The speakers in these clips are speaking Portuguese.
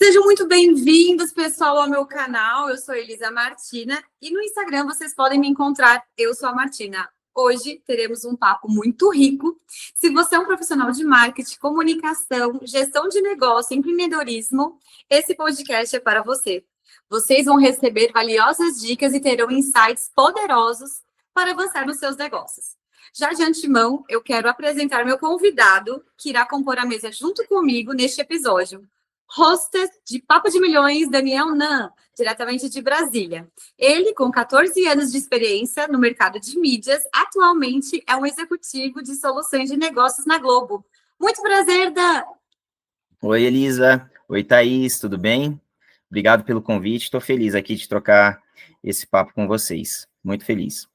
Sejam muito bem-vindos, pessoal, ao meu canal. Eu sou Elisa Martina e no Instagram vocês podem me encontrar, eu sou a Martina. Hoje teremos um papo muito rico. Se você é um profissional de marketing, comunicação, gestão de negócio, empreendedorismo, esse podcast é para você. Vocês vão receber valiosas dicas e terão insights poderosos para avançar nos seus negócios. Já de antemão, eu quero apresentar meu convidado, que irá compor a mesa junto comigo neste episódio. Hostess de Papo de Milhões, Daniel Nan, diretamente de Brasília. Ele, com 14 anos de experiência no mercado de mídias, atualmente é um executivo de soluções de negócios na Globo. Muito prazer, Dan! Oi, Elisa. Oi, Thaís, tudo bem? Obrigado pelo convite, estou feliz aqui de trocar esse papo com vocês. Muito feliz.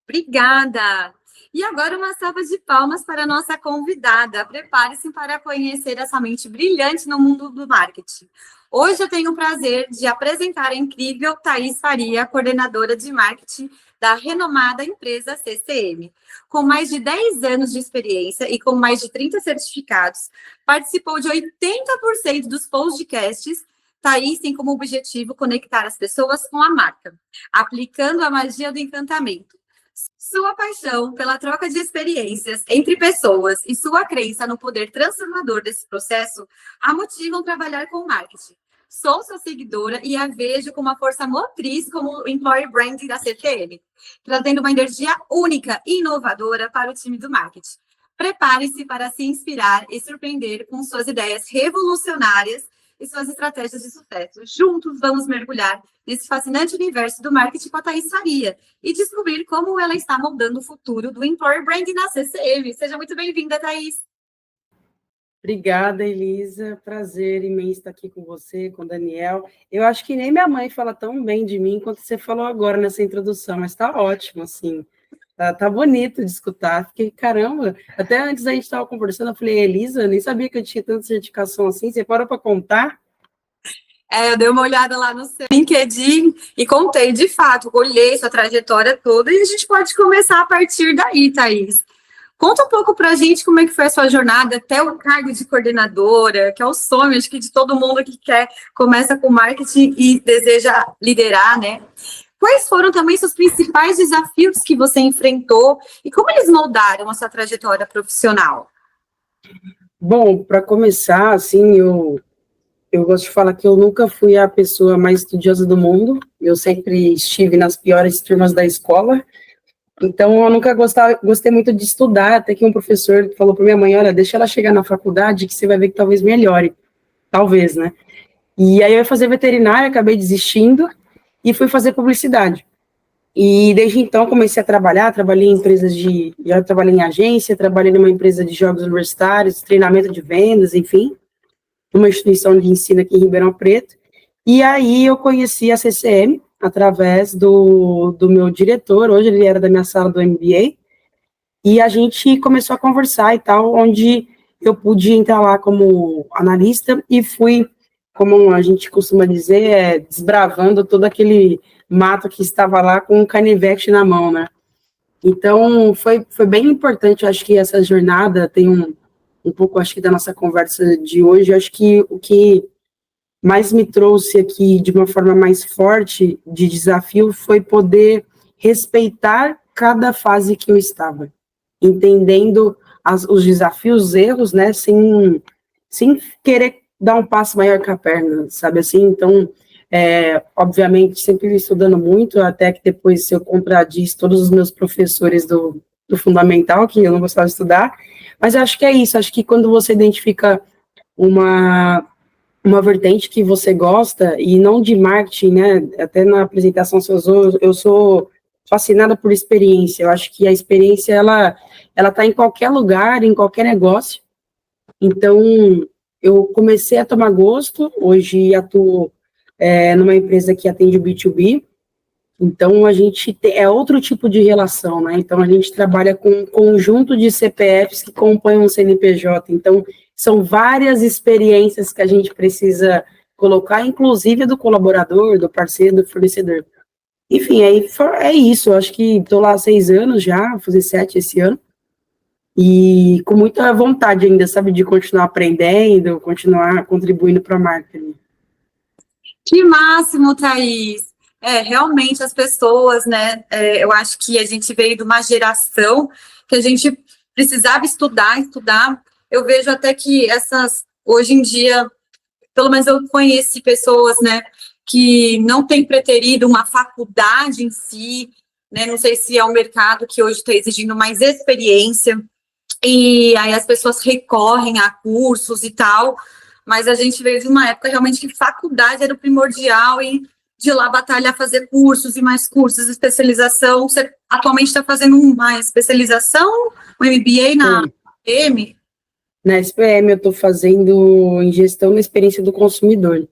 Obrigada! E agora uma salva de palmas para a nossa convidada. Prepare-se para conhecer essa mente brilhante no mundo do marketing. Hoje eu tenho o prazer de apresentar a incrível Thaís Faria, coordenadora de marketing da renomada empresa CCM. Com mais de 10 anos de experiência e com mais de 30 certificados, participou de 80% dos podcasts. Thaís tem como objetivo conectar as pessoas com a marca, aplicando a magia do encantamento. Sua paixão pela troca de experiências entre pessoas e sua crença no poder transformador desse processo a motivam a trabalhar com marketing. Sou sua seguidora e a vejo como uma força motriz como o Employer Branding da CTM, trazendo uma energia única e inovadora para o time do marketing. Prepare-se para se inspirar e surpreender com suas ideias revolucionárias e suas estratégias de sucesso. Juntos vamos mergulhar nesse fascinante universo do marketing com a Thaís Faria e descobrir como ela está moldando o futuro do Employer Branding na CCM. Seja muito bem-vinda, Thaís. Obrigada, Elisa. Prazer imenso estar aqui com você, com o Daniel. Eu acho que nem minha mãe fala tão bem de mim quanto você falou agora nessa introdução, mas está ótimo, assim. Tá bonito de escutar. Fiquei, caramba, até antes a gente estava conversando, eu falei, Elisa, eu nem sabia que eu tinha tanta certificação assim, você parou para contar? Eu dei uma olhada lá no seu LinkedIn e contei, de fato, olhei sua trajetória toda e a gente pode começar a partir daí, Thaís. Conta um pouco pra gente como é que foi a sua jornada até o cargo de coordenadora, que é o sonho, acho que de todo mundo que começa com marketing e deseja liderar, né? Quais foram também seus principais desafios que você enfrentou e como eles moldaram a sua trajetória profissional? Bom, para começar, assim, eu gosto de falar que eu nunca fui a pessoa mais estudiosa do mundo, eu sempre estive nas piores turmas da escola, então eu nunca gostei muito de estudar, até que um professor falou para minha mãe, olha, deixa ela chegar na faculdade que você vai ver que talvez melhore, talvez, né? E aí eu ia fazer veterinária, acabei desistindo, e fui fazer publicidade. E desde então comecei a trabalhei em empresas já trabalhei em agência, trabalhei numa empresa de jogos universitários, treinamento de vendas, enfim, uma instituição de ensino aqui em Ribeirão Preto. E aí eu conheci a CCM através do meu diretor, hoje ele era da minha sala do MBA, e a gente começou a conversar e tal, onde eu pude entrar lá como analista e fui, como a gente costuma dizer, desbravando todo aquele mato que estava lá com um canivete na mão, né? Então, foi bem importante, eu acho que essa jornada tem um pouco, acho que, da nossa conversa de hoje, eu acho que o que mais me trouxe aqui de uma forma mais forte de desafio foi poder respeitar cada fase que eu estava, entendendo os desafios, os erros, né, sem querer dar um passo maior que a perna, sabe assim? Então, obviamente, sempre estudando muito, até que depois eu contradisse todos os meus professores do fundamental, que eu não gostava de estudar, mas eu acho que é isso, acho que quando você identifica uma vertente que você gosta, e não de marketing, né, até na apresentação eu sou fascinada por experiência, eu acho que a experiência, ela tá em qualquer lugar, em qualquer negócio, então eu comecei a tomar gosto, hoje atuo numa empresa que atende o B2B, então a gente é outro tipo de relação, né, então a gente trabalha com um conjunto de CPFs que compõem um CNPJ, então são várias experiências que a gente precisa colocar, inclusive do colaborador, do parceiro, do fornecedor. Enfim, é isso, eu acho que estou lá há 6 anos já, vou fazer 7 esse ano, e com muita vontade ainda, sabe, de continuar aprendendo, continuar contribuindo para a marca. Que máximo, Thaís. Realmente as pessoas, né? Eu acho que a gente veio de uma geração que a gente precisava estudar. Eu vejo até que hoje em dia, pelo menos eu conheci pessoas, né, que não têm preterido uma faculdade em si, né? Não sei se é um mercado que hoje está exigindo mais experiência, e aí as pessoas recorrem a cursos e tal, mas a gente veio de uma época realmente que faculdade era o primordial e de lá batalhar, fazer cursos e mais cursos, especialização. Você atualmente está fazendo uma especialização, um MBA na SPM? Na SPM eu estou fazendo em gestão da experiência do consumidor,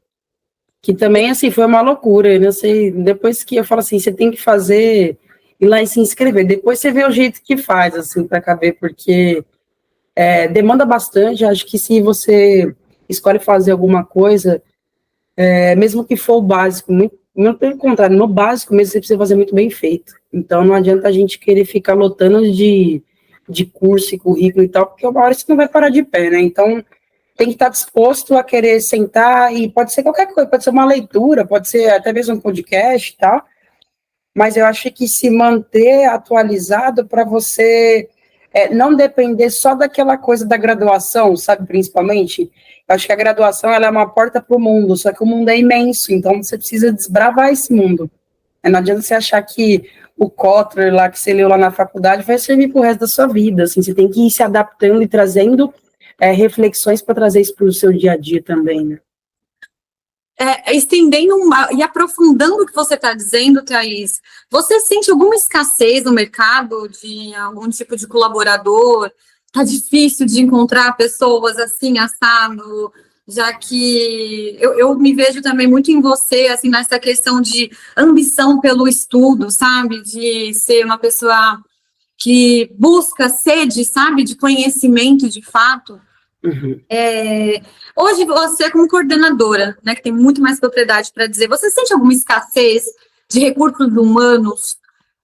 que também, assim, foi uma loucura, eu não sei, depois que eu falo assim, você tem que fazer, ir lá e se inscrever, depois você vê o jeito que faz, assim, para caber, porque demanda bastante. Acho que se você escolhe fazer alguma coisa, mesmo que for o básico, não pelo contrário, no básico mesmo você precisa fazer muito bem feito. Então não adianta a gente querer ficar lotando de curso e currículo e tal, porque uma hora você não vai parar de pé, né? Então tem que estar disposto a querer sentar, e pode ser qualquer coisa, pode ser uma leitura, pode ser até mesmo um podcast e tal, mas eu acho que se manter atualizado para você não depender só daquela coisa da graduação, sabe, principalmente. Eu acho que a graduação ela é uma porta para o mundo, só que o mundo é imenso, então você precisa desbravar esse mundo. Não adianta você achar que o Kotler lá que você leu lá na faculdade vai servir para o resto da sua vida, assim, você tem que ir se adaptando e trazendo reflexões para trazer isso para o seu dia a dia também, né? Estendendo e aprofundando o que você está dizendo, Thaís, você sente alguma escassez no mercado de algum tipo de colaborador? Está difícil de encontrar pessoas assim, assado, já que eu me vejo também muito em você, assim, nessa questão de ambição pelo estudo, sabe? De ser uma pessoa que busca sede, sabe? De conhecimento de fato. Uhum. Hoje você, como coordenadora, né, que tem muito mais propriedade para dizer, você sente alguma escassez de recursos humanos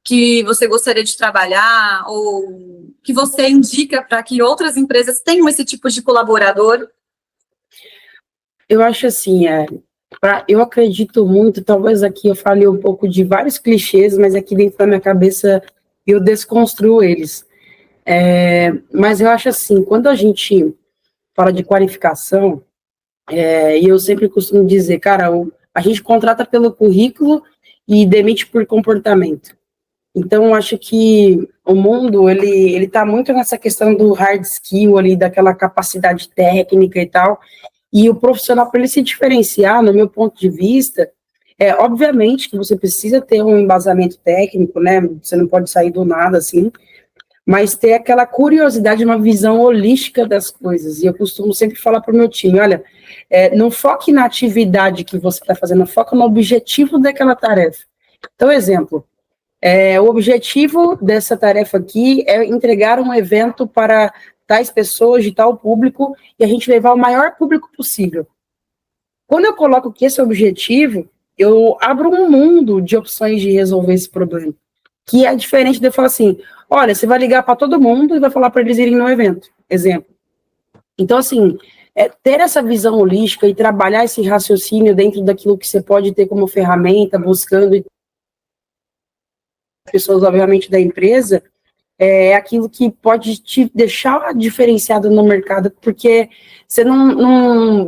que você gostaria de trabalhar, ou que você indica para que outras empresas tenham esse tipo de colaborador? Eu acho assim, eu acredito muito, talvez aqui eu fale um pouco de vários clichês, mas aqui dentro da minha cabeça eu desconstruo eles. Mas eu acho assim, quando a gente fala de qualificação, e eu sempre costumo dizer, cara, a gente contrata pelo currículo e demite por comportamento. Então, eu acho que o mundo, ele tá muito nessa questão do hard skill ali, daquela capacidade técnica e tal, e o profissional, para ele se diferenciar, no meu ponto de vista, obviamente que você precisa ter um embasamento técnico, né, você não pode sair do nada, assim, mas ter aquela curiosidade, uma visão holística das coisas. E eu costumo sempre falar para o meu time, olha, não foque na atividade que você está fazendo, foca no objetivo daquela tarefa. Então, exemplo, o objetivo dessa tarefa aqui é entregar um evento para tais pessoas, de tal público, e a gente levar o maior público possível. Quando eu coloco que esse é o objetivo, eu abro um mundo de opções de resolver esse problema, que é diferente de eu falar assim, olha, você vai ligar para todo mundo e vai falar para eles irem no evento, exemplo. Então, assim, ter essa visão holística e trabalhar esse raciocínio dentro daquilo que você pode ter como ferramenta, buscando pessoas, obviamente, da empresa, é aquilo que pode te deixar diferenciado no mercado, porque você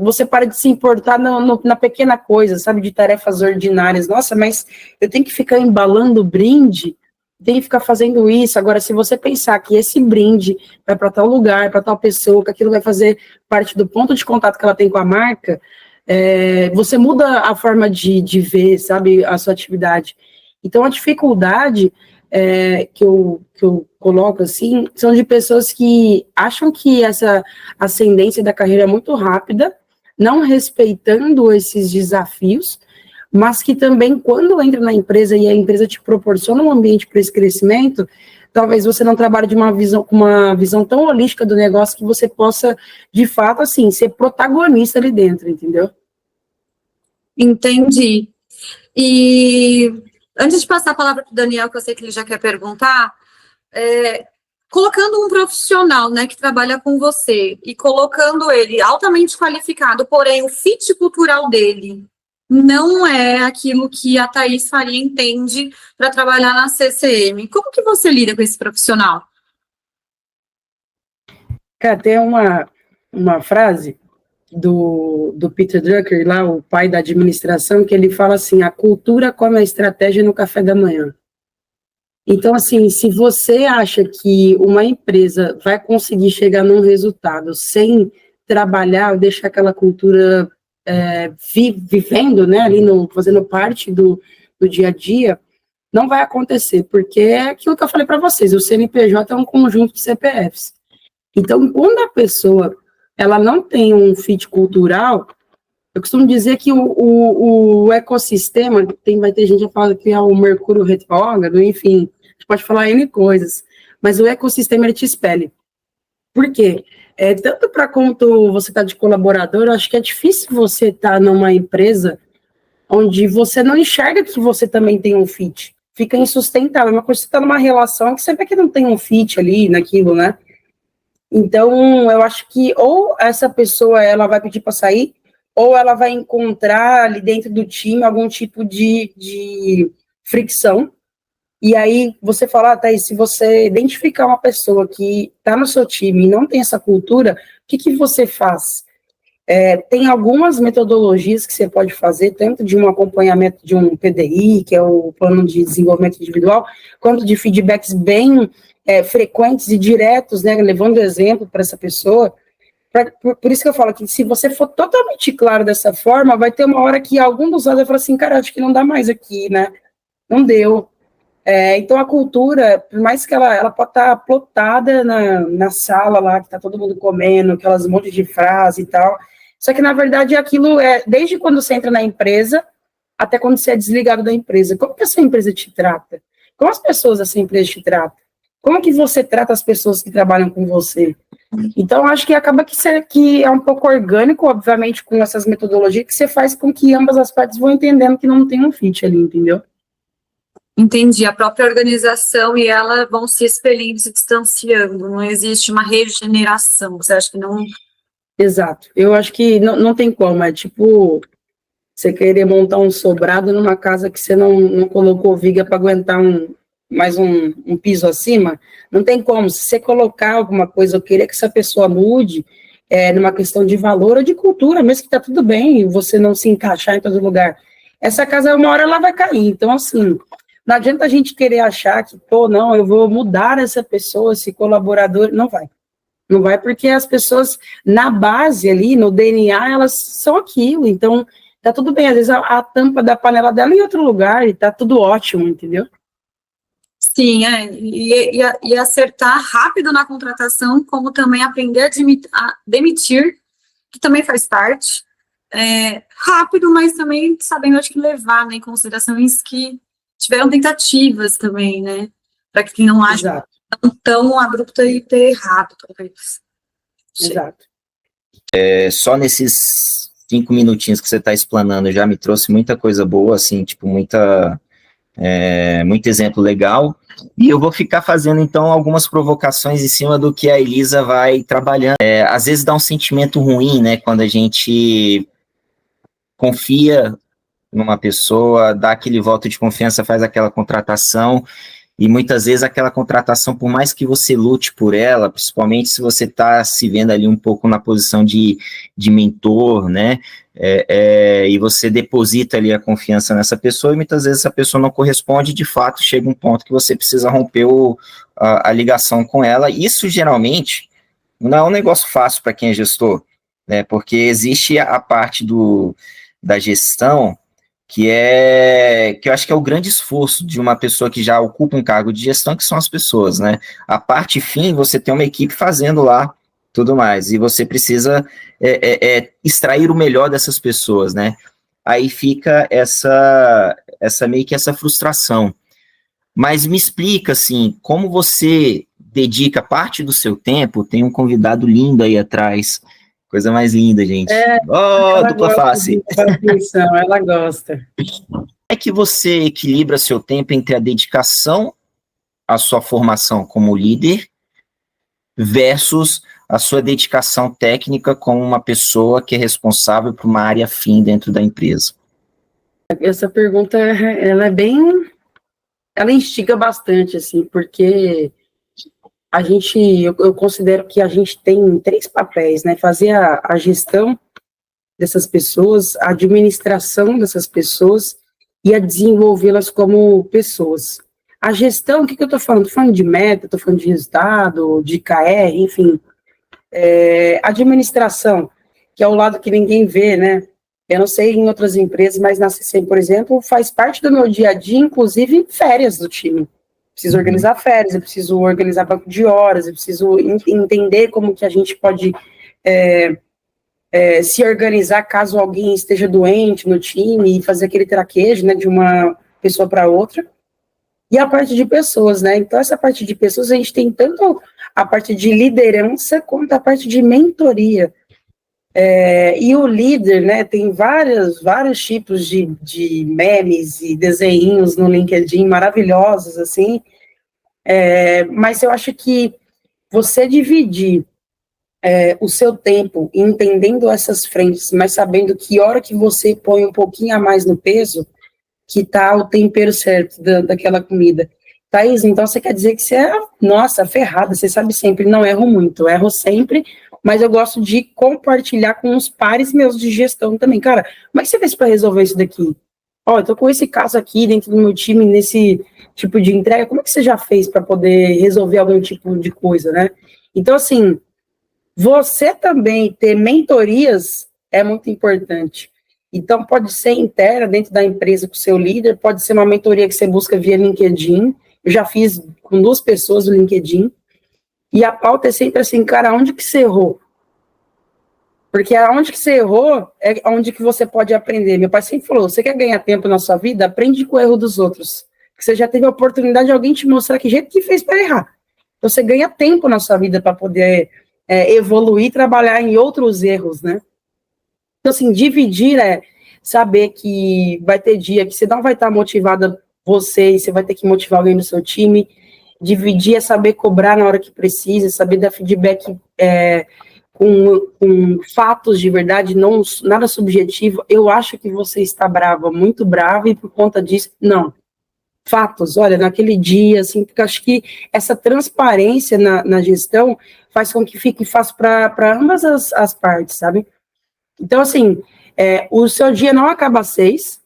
você para de se importar na pequena coisa, sabe, de tarefas ordinárias. Nossa, mas eu tenho que ficar embalando o brinde, tem que ficar fazendo isso. Agora, se você pensar que esse brinde vai para tal lugar, para tal pessoa, que aquilo vai fazer parte do ponto de contato que ela tem com a marca, você muda a forma de ver, sabe, a sua atividade. Então, a dificuldade que eu coloco assim, são de pessoas que acham que essa ascendência da carreira é muito rápida, não respeitando esses desafios, mas que também, quando entra na empresa e a empresa te proporciona um ambiente para esse crescimento, talvez você não trabalhe com uma visão tão holística do negócio que você possa, de fato, assim, ser protagonista ali dentro, entendeu? Entendi. E antes de passar a palavra para o Daniel, que eu sei que ele já quer perguntar, colocando um profissional, né, que trabalha com você, e colocando ele altamente qualificado, porém o fit cultural dele não é aquilo que a Thaís Faria entende para trabalhar na CCM. Como que você lida com esse profissional? Cara, tem uma frase do Peter Drucker, lá, o pai da administração, que ele fala assim: a cultura come a estratégia no café da manhã. Então, assim, se você acha que uma empresa vai conseguir chegar num resultado sem trabalhar, deixar aquela cultura vivendo, né, ali fazendo parte do dia a dia, não vai acontecer, porque é aquilo que eu falei para vocês, o CNPJ é um conjunto de CPFs. Então, quando a pessoa ela não tem um fit cultural, eu costumo dizer que o ecossistema, vai ter gente que fala que é o Mercúrio retrógrado, enfim, a gente pode falar N coisas, mas o ecossistema ele te espelha. Por quê? Tanto para quanto você está de colaborador, eu acho que é difícil você estar numa empresa onde você não enxerga que você também tem um fit. Fica insustentável. Uma coisa, você está numa relação que você vê que não tem um fit ali naquilo, né? Então, eu acho que ou essa pessoa ela vai pedir para sair, ou ela vai encontrar ali dentro do time algum tipo de fricção. E aí você fala, Thaís, se você identificar uma pessoa que está no seu time e não tem essa cultura, o que você faz? Tem algumas metodologias que você pode fazer, tanto de um acompanhamento de um PDI, que é o Plano de Desenvolvimento Individual, quanto de feedbacks bem frequentes e diretos, né, levando exemplo para essa pessoa. Por isso que eu falo que se você for totalmente claro dessa forma, vai ter uma hora que algum dos lados vai falar assim, cara, acho que não dá mais aqui, né? Não deu. Então, a cultura, por mais que ela pode estar plotada na sala lá, que está todo mundo comendo, aquelas montes de frase e tal, só que, na verdade, aquilo desde quando você entra na empresa até quando você é desligado da empresa. Como que essa empresa te trata? Como as pessoas dessa empresa te tratam? Como que você trata as pessoas que trabalham com você? Então, acho que acaba que é um pouco orgânico, obviamente, com essas metodologias, que você faz com que ambas as partes vão entendendo que não tem um fit ali, entendeu? Entendi, a própria organização e ela vão se expelindo, se distanciando, não existe uma regeneração, você acha que não... Exato, eu acho que não tem como, é tipo você querer montar um sobrado numa casa que você não colocou viga para aguentar mais um piso acima, não tem como, se você colocar alguma coisa, eu queria que essa pessoa mude, numa questão de valor ou de cultura, mesmo que está tudo bem, você não se encaixar em todo lugar, essa casa uma hora ela vai cair, então assim, não adianta a gente querer achar que, não, eu vou mudar essa pessoa, esse colaborador, não vai. Não vai porque as pessoas, na base ali, no DNA, elas são aquilo. Então, tá tudo bem. Às vezes a tampa da panela dela é em outro lugar e tá tudo ótimo, entendeu? Sim, e acertar rápido na contratação, como também aprender a demitir, que também faz parte. Rápido, mas também sabendo, acho que levar, né, em considerações que tiveram tentativas também, né? Para que não haja tão abrupta e ter errado, talvez. Exato. Só nesses 5 minutinhos que você está explanando já me trouxe muita coisa boa, assim, tipo, muito exemplo legal. E eu vou ficar fazendo, então, algumas provocações em cima do que a Elisa vai trabalhando. Às vezes dá um sentimento ruim, né, quando a gente confia numa pessoa, dá aquele voto de confiança, faz aquela contratação, e muitas vezes aquela contratação, por mais que você lute por ela, principalmente se você está se vendo ali um pouco na posição de mentor, né, e você deposita ali a confiança nessa pessoa, e muitas vezes essa pessoa não corresponde, de fato chega um ponto que você precisa romper a ligação com ela. Isso geralmente não é um negócio fácil para quem é gestor, né, porque existe a parte da gestão, que eu acho que é o grande esforço de uma pessoa que já ocupa um cargo de gestão, que são as pessoas, né? A parte fim, você tem uma equipe fazendo lá tudo mais, e você precisa extrair o melhor dessas pessoas, né? Aí fica essa meio que essa frustração. Mas me explica, assim, como você dedica parte do seu tempo, tem um convidado lindo aí atrás, coisa mais linda, gente. Dupla face. Ela gosta. É que você equilibra seu tempo entre a dedicação à sua formação como líder versus a sua dedicação técnica como uma pessoa que é responsável por uma área fim dentro da empresa? Essa pergunta, ela é bem, ela instiga bastante, assim, porque eu considero que a gente tem 3 papéis, né? Fazer a gestão dessas pessoas, a administração dessas pessoas e a desenvolvê-las como pessoas. A gestão, o que eu estou falando? Estou falando de meta, estou falando de resultado, de KR, enfim. Administração, que é o lado que ninguém vê, né? Eu não sei em outras empresas, mas na CC, por exemplo, faz parte do meu dia a dia, inclusive férias do time. Preciso organizar férias, eu preciso organizar banco de horas, eu preciso entender como que a gente pode se organizar caso alguém esteja doente no time e fazer aquele traquejo, né, de uma pessoa para outra. E a parte de pessoas, né? Então, essa parte de pessoas, a gente tem tanto a parte de liderança quanto a parte de mentoria. E o líder, né, tem vários tipos de memes e desenhinhos no LinkedIn maravilhosos, assim, mas eu acho que você dividir o seu tempo entendendo essas frentes, mas sabendo que hora que você põe um pouquinho a mais no peso, que tá o tempero certo daquela comida. Thaís, então você quer dizer que você é, nossa, ferrada, você sabe sempre, não erro muito, eu erro sempre, mas eu gosto de compartilhar com os pares meus de gestão também. Cara, como é que você fez para resolver isso daqui? Eu tô com esse caso aqui dentro do meu time, nesse tipo de entrega, como é que você já fez para poder resolver algum tipo de coisa, né? Então, assim, você também ter mentorias é muito importante. Então, pode ser interna, dentro da empresa com o seu líder, pode ser uma mentoria que você busca via LinkedIn. Eu já fiz com 2 pessoas no LinkedIn. E a pauta é sempre assim, cara, onde que você errou? Porque aonde que você errou é onde que você pode aprender. Meu pai sempre falou, você quer ganhar tempo na sua vida? Aprende com o erro dos outros. Porque você já teve a oportunidade de alguém te mostrar que jeito que fez para errar. Então, você ganha tempo na sua vida para poder evoluir, trabalhar em outros erros, né? Então, assim, dividir é saber que vai ter dia que você não vai estar motivada você, e você vai ter que motivar alguém no seu time. Dividir é saber cobrar na hora que precisa, saber dar feedback com fatos de verdade, não nada subjetivo. Eu acho que você está brava, muito brava, e por conta disso, não. Fatos, olha, naquele dia, assim, porque acho que essa transparência na gestão faz com que fique fácil para ambas as partes, sabe? Então, assim, o seu dia não acaba às 6.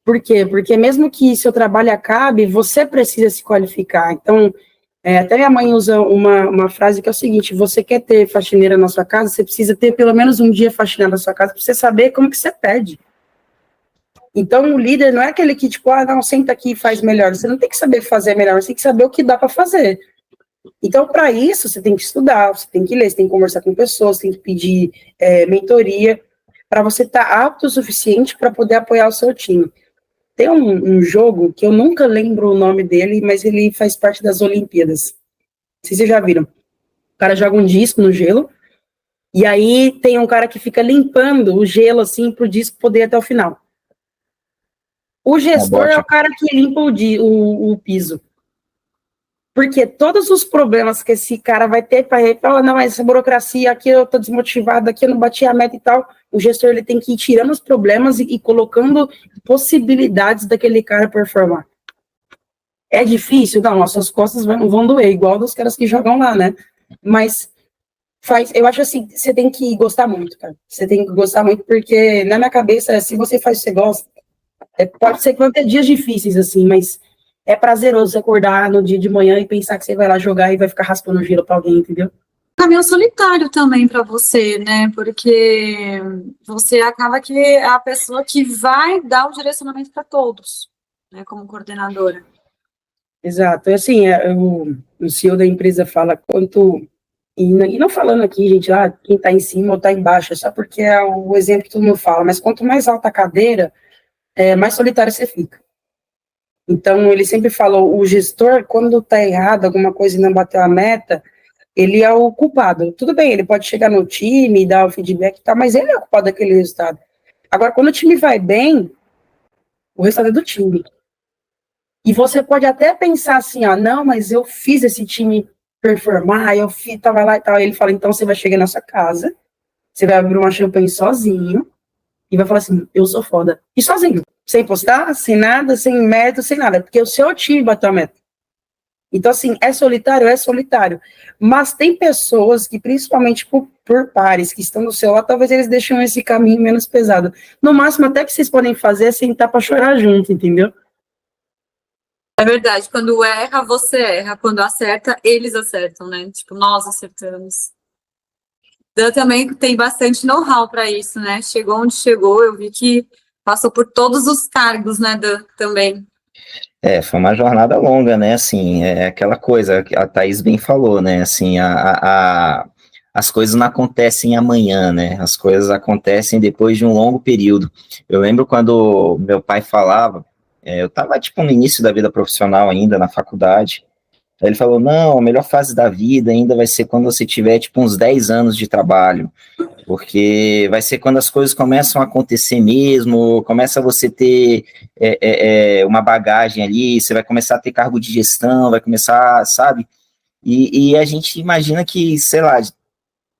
Por quê? Porque mesmo que seu trabalho acabe, você precisa se qualificar. Então, até minha mãe usa uma frase que é o seguinte, você quer ter faxineira na sua casa, você precisa ter pelo menos um dia faxineira na sua casa para você saber como que você pede. Então, o líder não é aquele que, tipo, não, senta aqui e faz melhor. Você não tem que saber fazer melhor, você tem que saber o que dá para fazer. Então, para isso, você tem que estudar, você tem que ler, você tem que conversar com pessoas, você tem que pedir mentoria, para você estar apto o suficiente para poder apoiar o seu time. Tem um jogo que eu nunca lembro o nome dele, mas ele faz parte das Olimpíadas. Não sei se vocês já viram. O cara joga um disco no gelo, e aí tem um cara que fica limpando o gelo, assim, para o disco poder ir até o final. O gestor é o cara que limpa o piso. Porque todos os problemas que esse cara vai ter para ele, falar, não, mas essa burocracia, aqui eu tô desmotivado, aqui eu não bati a meta e tal, o gestor ele tem que ir tirando os problemas e colocando possibilidades daquele cara performar. É difícil? Não, as suas costas vão doer, igual dos caras que jogam lá, né? Mas eu acho assim, você tem que gostar muito, cara. Você tem que gostar muito, porque na minha cabeça, se você faz o que você gosta, pode ser que vão ter dias difíceis, assim, mas é prazeroso acordar no dia de manhã e pensar que você vai lá jogar e vai ficar raspando o gelo pra alguém, entendeu? Caminho solitário também para você, né? Porque você acaba que é a pessoa que vai dar o direcionamento para todos, né? Como coordenadora. Exato. E assim, o CEO da empresa fala quanto... E não falando aqui, gente, quem tá em cima ou tá embaixo, é só porque é o exemplo que todo mundo fala, mas quanto mais alta a cadeira, mais solitário você fica. Então, ele sempre falou, o gestor, quando tá errado, alguma coisa e não bateu a meta, ele é o culpado. Tudo bem, ele pode chegar no time e dar o feedback e tal, mas ele é o culpado daquele resultado. Agora, quando o time vai bem, o resultado é do time. E você pode até pensar assim, não, mas eu fiz esse time performar, tava lá e tal. Ele fala, então você vai chegar na sua casa, você vai abrir uma champanhe sozinho e vai falar assim, eu sou foda. E sozinho. sem postar, sem nada, sem meta, sem nada, porque o seu time bateu a meta. Então, assim, é solitário, mas tem pessoas que, principalmente por pares que estão do seu lado, talvez eles deixem esse caminho menos pesado. No máximo, até que vocês podem fazer é sentar para chorar junto, entendeu? É verdade, quando erra, você erra. Quando acerta, eles acertam, né? Tipo, nós acertamos. Dan também tem bastante know-how para isso, né? Chegou onde chegou, eu vi que passou por todos os cargos, né, Dan, também. Foi uma jornada longa, né, assim, é aquela coisa que a Thaís bem falou, né, assim, as coisas não acontecem amanhã, né, as coisas acontecem depois de um longo período. Eu lembro quando meu pai falava, eu estava, tipo, no início da vida profissional ainda, na faculdade, aí ele falou, não, a melhor fase da vida ainda vai ser quando você tiver, tipo, uns 10 anos de trabalho, porque vai ser quando as coisas começam a acontecer mesmo, começa você ter uma bagagem ali, você vai começar a ter cargo de gestão, vai começar, sabe? E a gente imagina que, sei lá,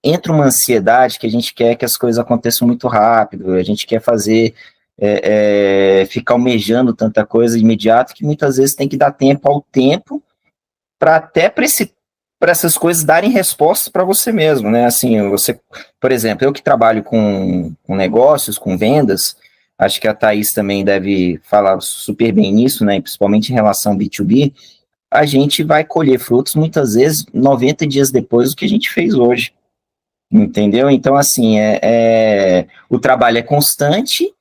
entra uma ansiedade que a gente quer que as coisas aconteçam muito rápido, a gente quer fazer, ficar almejando tanta coisa de imediato, que muitas vezes tem que dar tempo ao tempo, para até para essas coisas darem respostas para você mesmo, né? Assim, você, por exemplo, eu que trabalho com negócios, com vendas, acho que a Thaís também deve falar super bem nisso, né? Principalmente em relação ao B2B, a gente vai colher frutos muitas vezes 90 dias depois do que a gente fez hoje, entendeu? Então, assim, o trabalho é constante,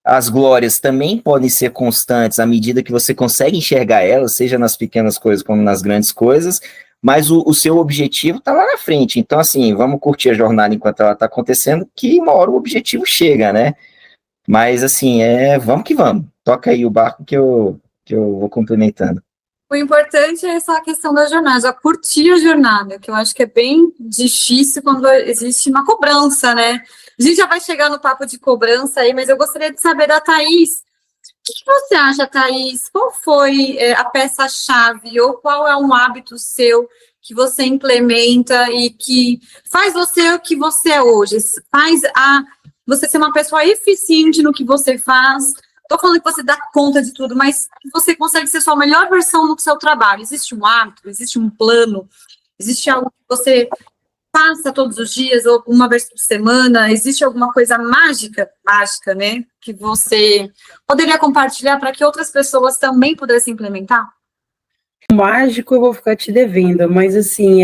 as glórias também podem ser constantes à medida que você consegue enxergar elas, seja nas pequenas coisas como nas grandes coisas, mas o seu objetivo está lá na frente. Então, assim, vamos curtir a jornada enquanto ela está acontecendo, que uma hora o objetivo chega, né? Mas, assim, vamos que vamos. Toca aí o barco que eu vou complementando. O importante é essa questão da jornada, curtir a jornada, que eu acho que é bem difícil quando existe uma cobrança, né? A gente já vai chegar no papo de cobrança aí, mas eu gostaria de saber da Thaís. O que você acha, Thaís? Qual foi a peça-chave ou qual é um hábito seu que você implementa e que faz você o que você é hoje? Faz você ser uma pessoa eficiente no que você faz. Estou falando que você dá conta de tudo, mas você consegue ser sua melhor versão no seu trabalho. Existe um hábito, existe um plano, existe algo que você passa todos os dias ou uma vez por semana? Existe alguma coisa mágica, né, que você poderia compartilhar para que outras pessoas também pudessem implementar? Mágico eu vou ficar te devendo, mas assim,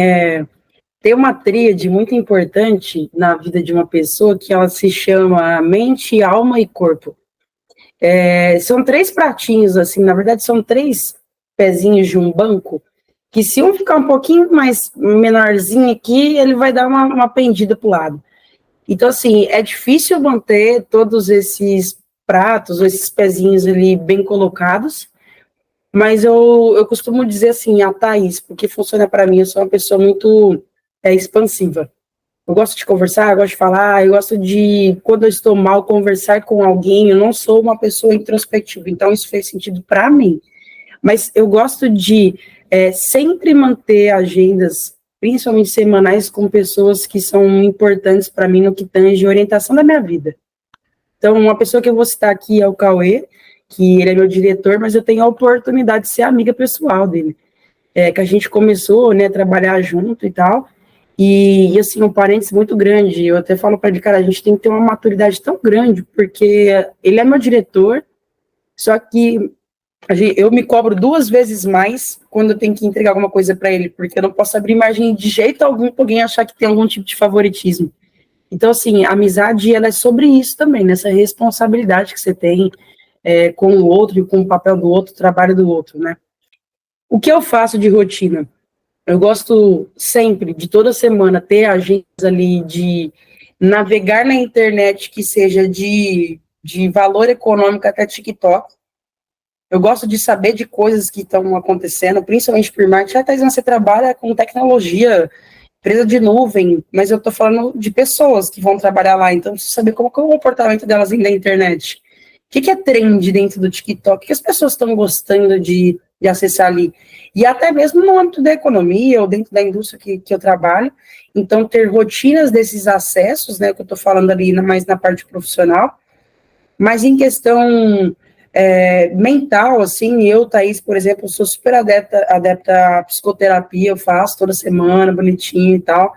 tem uma tríade muito importante na vida de uma pessoa que ela se chama mente, alma e corpo. São 3 pratinhos, assim, na verdade são 3 pezinhos de um banco, que se um ficar um pouquinho mais menorzinho aqui, ele vai dar uma pendida para o lado. Então, assim, é difícil manter todos esses pratos, esses pezinhos ali bem colocados, mas eu costumo dizer assim, a Thaís, porque funciona para mim, eu sou uma pessoa muito expansiva. Eu gosto de conversar, eu gosto de falar, eu gosto de, quando eu estou mal, conversar com alguém. Eu não sou uma pessoa introspectiva, então isso fez sentido para mim. Mas eu gosto de sempre manter agendas, principalmente semanais, com pessoas que são importantes para mim no que tange orientação da minha vida. Então, uma pessoa que eu vou citar aqui é o Cauê, que ele é meu diretor, mas eu tenho a oportunidade de ser amiga pessoal dele. Que a gente começou, né, a trabalhar junto e tal. E assim, um parênteses muito grande, eu até falo para ele, cara, a gente tem que ter uma maturidade tão grande, porque ele é meu diretor, só que eu me cobro 2 vezes mais quando eu tenho que entregar alguma coisa para ele, porque eu não posso abrir margem de jeito algum para alguém achar que tem algum tipo de favoritismo. Então, assim, a amizade, ela é sobre isso também, nessa responsabilidade que você tem com o outro e com o papel do outro, o trabalho do outro, né? O que eu faço de rotina? Eu gosto sempre, de toda semana, ter agendas ali de navegar na internet que seja de valor econômico até TikTok. Eu gosto de saber de coisas que estão acontecendo, principalmente por marketing. Thais, você trabalha com tecnologia, empresa de nuvem, mas eu estou falando de pessoas que vão trabalhar lá, então eu preciso saber como é o comportamento delas na internet. O que é trend dentro do TikTok? O que as pessoas estão gostando de acessar ali? E até mesmo no âmbito da economia ou dentro da indústria que eu trabalho. Então, ter rotinas desses acessos, né, que eu estou falando ali mais na parte profissional, mas em questão mental, assim, eu, Thaís, por exemplo, sou super adepta à psicoterapia, eu faço toda semana, bonitinho e tal.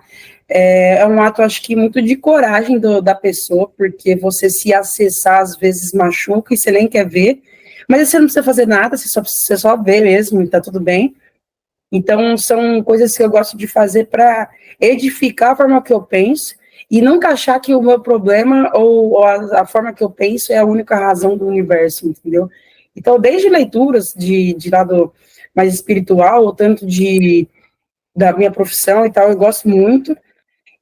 É um ato, acho que, muito de coragem da pessoa, porque você se acessar, às vezes, machuca e você nem quer ver, mas você não precisa fazer nada, você só vê mesmo e tá tudo bem. Então, são coisas que eu gosto de fazer para edificar a forma que eu penso e nunca achar que o meu problema ou a forma que eu penso é a única razão do universo, entendeu? Então, desde leituras de lado mais espiritual, ou tanto da minha profissão e tal, eu gosto muito,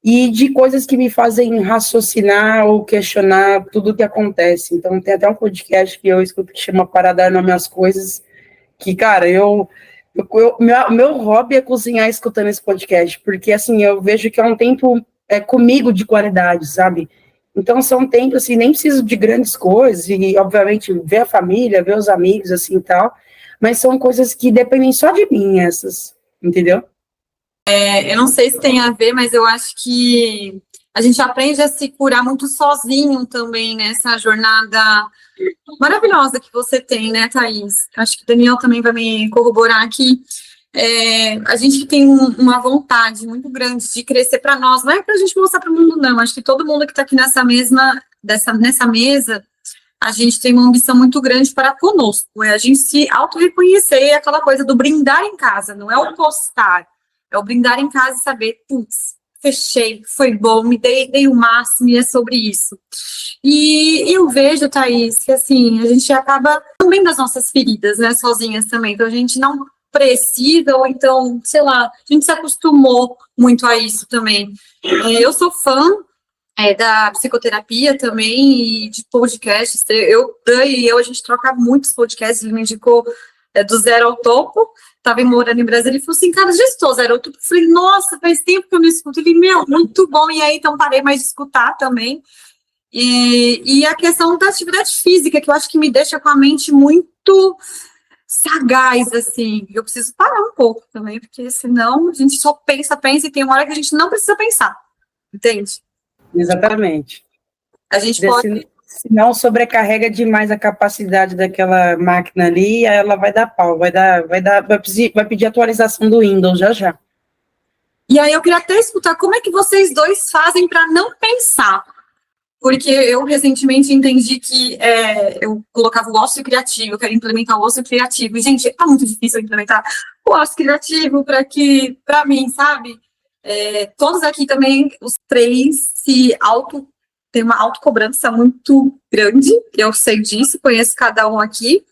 e de coisas que me fazem raciocinar ou questionar tudo o que acontece. Então, tem até um podcast que eu escuto que chama Para Dar Nome às Coisas, que, cara, meu hobby é cozinhar escutando esse podcast, porque, assim, eu vejo que é um tempo comigo de qualidade, sabe? Então, são tempos, assim, nem preciso de grandes coisas, e, obviamente, ver a família, ver os amigos, assim, e tal, mas são coisas que dependem só de mim, essas, entendeu? Eu não sei se tem a ver, mas eu acho que a gente aprende a se curar muito sozinho também nessa jornada maravilhosa que você tem, né, Thaís? Acho que o Daniel também vai me corroborar aqui. A gente tem uma vontade muito grande de crescer para nós, não é para a gente mostrar para o mundo, não. Acho que todo mundo que está aqui nessa mesa, a gente tem uma ambição muito grande para conosco, é a gente se auto-reconhecer, é aquela coisa do brindar em casa, não é o postar, é o brindar em casa e saber, putz, fechei, foi bom, me dei o máximo, e é sobre isso. E eu vejo, Thaís, que assim, a gente acaba também das nossas feridas, né, sozinhas também, então a gente não precisa, ou então, sei lá, a gente se acostumou muito a isso também. Eu sou fã da psicoterapia também e de podcasts. A gente troca muitos podcasts, ele me indicou do Zero ao Topo, estava morando em Brasília, ele falou assim, cara, já estou Zero ao Topo, eu falei, nossa, faz tempo que eu não escuto, ele, muito bom, e aí então parei mais de escutar também, e a questão da atividade física, que eu acho que me deixa com a mente muito sagaz, assim, eu preciso parar um pouco também, porque senão a gente só pensa, e tem uma hora que a gente não precisa pensar, entende? Exatamente. A gente pode... Senão sobrecarrega demais a capacidade daquela máquina ali, aí ela vai dar pau, vai pedir atualização do Windows já. E aí eu queria até escutar como é que vocês dois fazem para não pensar, porque eu recentemente entendi que eu colocava o ócio criativo, eu quero implementar o ócio criativo, e gente, tá muito difícil implementar o ócio criativo para mim, sabe? Todos aqui também, os três, tem uma autocobrança muito grande, eu sei disso, conheço cada um aqui,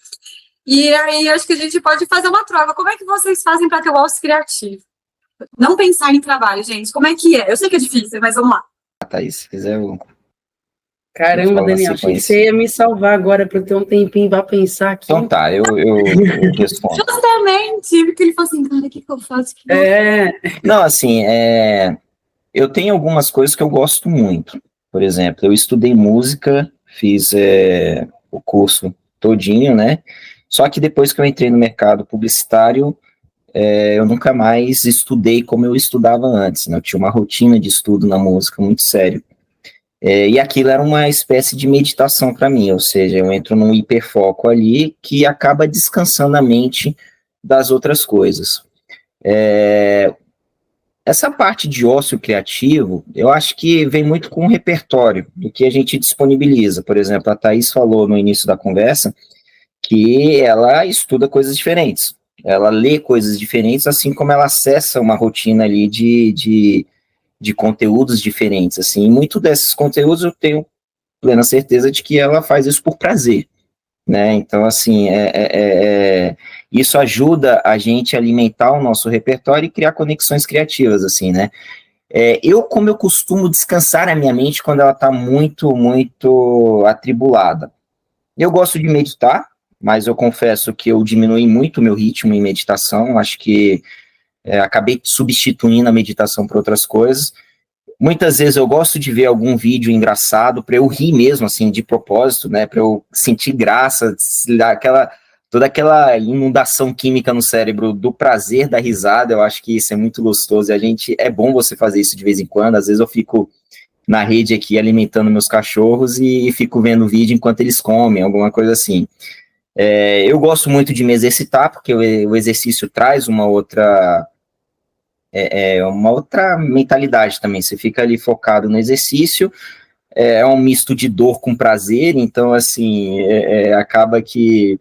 e aí acho que a gente pode fazer uma troca. Como é que vocês fazem para ter o ócio criativo? Não pensar em trabalho, gente, como é que é? Eu sei que é difícil, mas vamos lá. Thaís, se quiser eu... Caramba, Daniel, achei que você ia me salvar agora para eu ter um tempinho para pensar aqui. Então tá, eu respondo. Justamente, porque ele falou assim, cara, o que eu faço? Não, assim, eu tenho algumas coisas que eu gosto muito. Por exemplo, eu estudei música, fiz o curso todinho, né? Só que depois que eu entrei no mercado publicitário, eu nunca mais estudei como eu estudava antes, né? Eu tinha uma rotina de estudo na música muito sério. E aquilo era uma espécie de meditação para mim, ou seja, eu entro num hiperfoco ali que acaba descansando a mente das outras coisas. Essa parte de ócio criativo, eu acho que vem muito com o repertório do que a gente disponibiliza. Por exemplo, a Thaís falou no início da conversa que ela estuda coisas diferentes, ela lê coisas diferentes, assim como ela acessa uma rotina ali de conteúdos diferentes, assim, e muito desses conteúdos eu tenho plena certeza de que ela faz isso por prazer, né, então, assim, isso ajuda a gente a alimentar o nosso repertório e criar conexões criativas, assim, né, como eu costumo descansar a minha mente quando ela está muito, muito atribulada, eu gosto de meditar, mas eu confesso que eu diminui muito o meu ritmo em meditação, acho que acabei substituindo a meditação por outras coisas. Muitas vezes eu gosto de ver algum vídeo engraçado para eu rir mesmo, assim, de propósito, né, para eu sentir graça, toda aquela inundação química no cérebro do prazer da risada. Eu acho que isso é muito gostoso, e é bom você fazer isso de vez em quando. Às vezes eu fico na rede aqui alimentando meus cachorros e fico vendo vídeo enquanto eles comem, alguma coisa assim. Eu gosto muito de me exercitar, porque o exercício traz uma outra mentalidade também. Você fica ali focado no exercício, é um misto de dor com prazer, então, assim, acaba que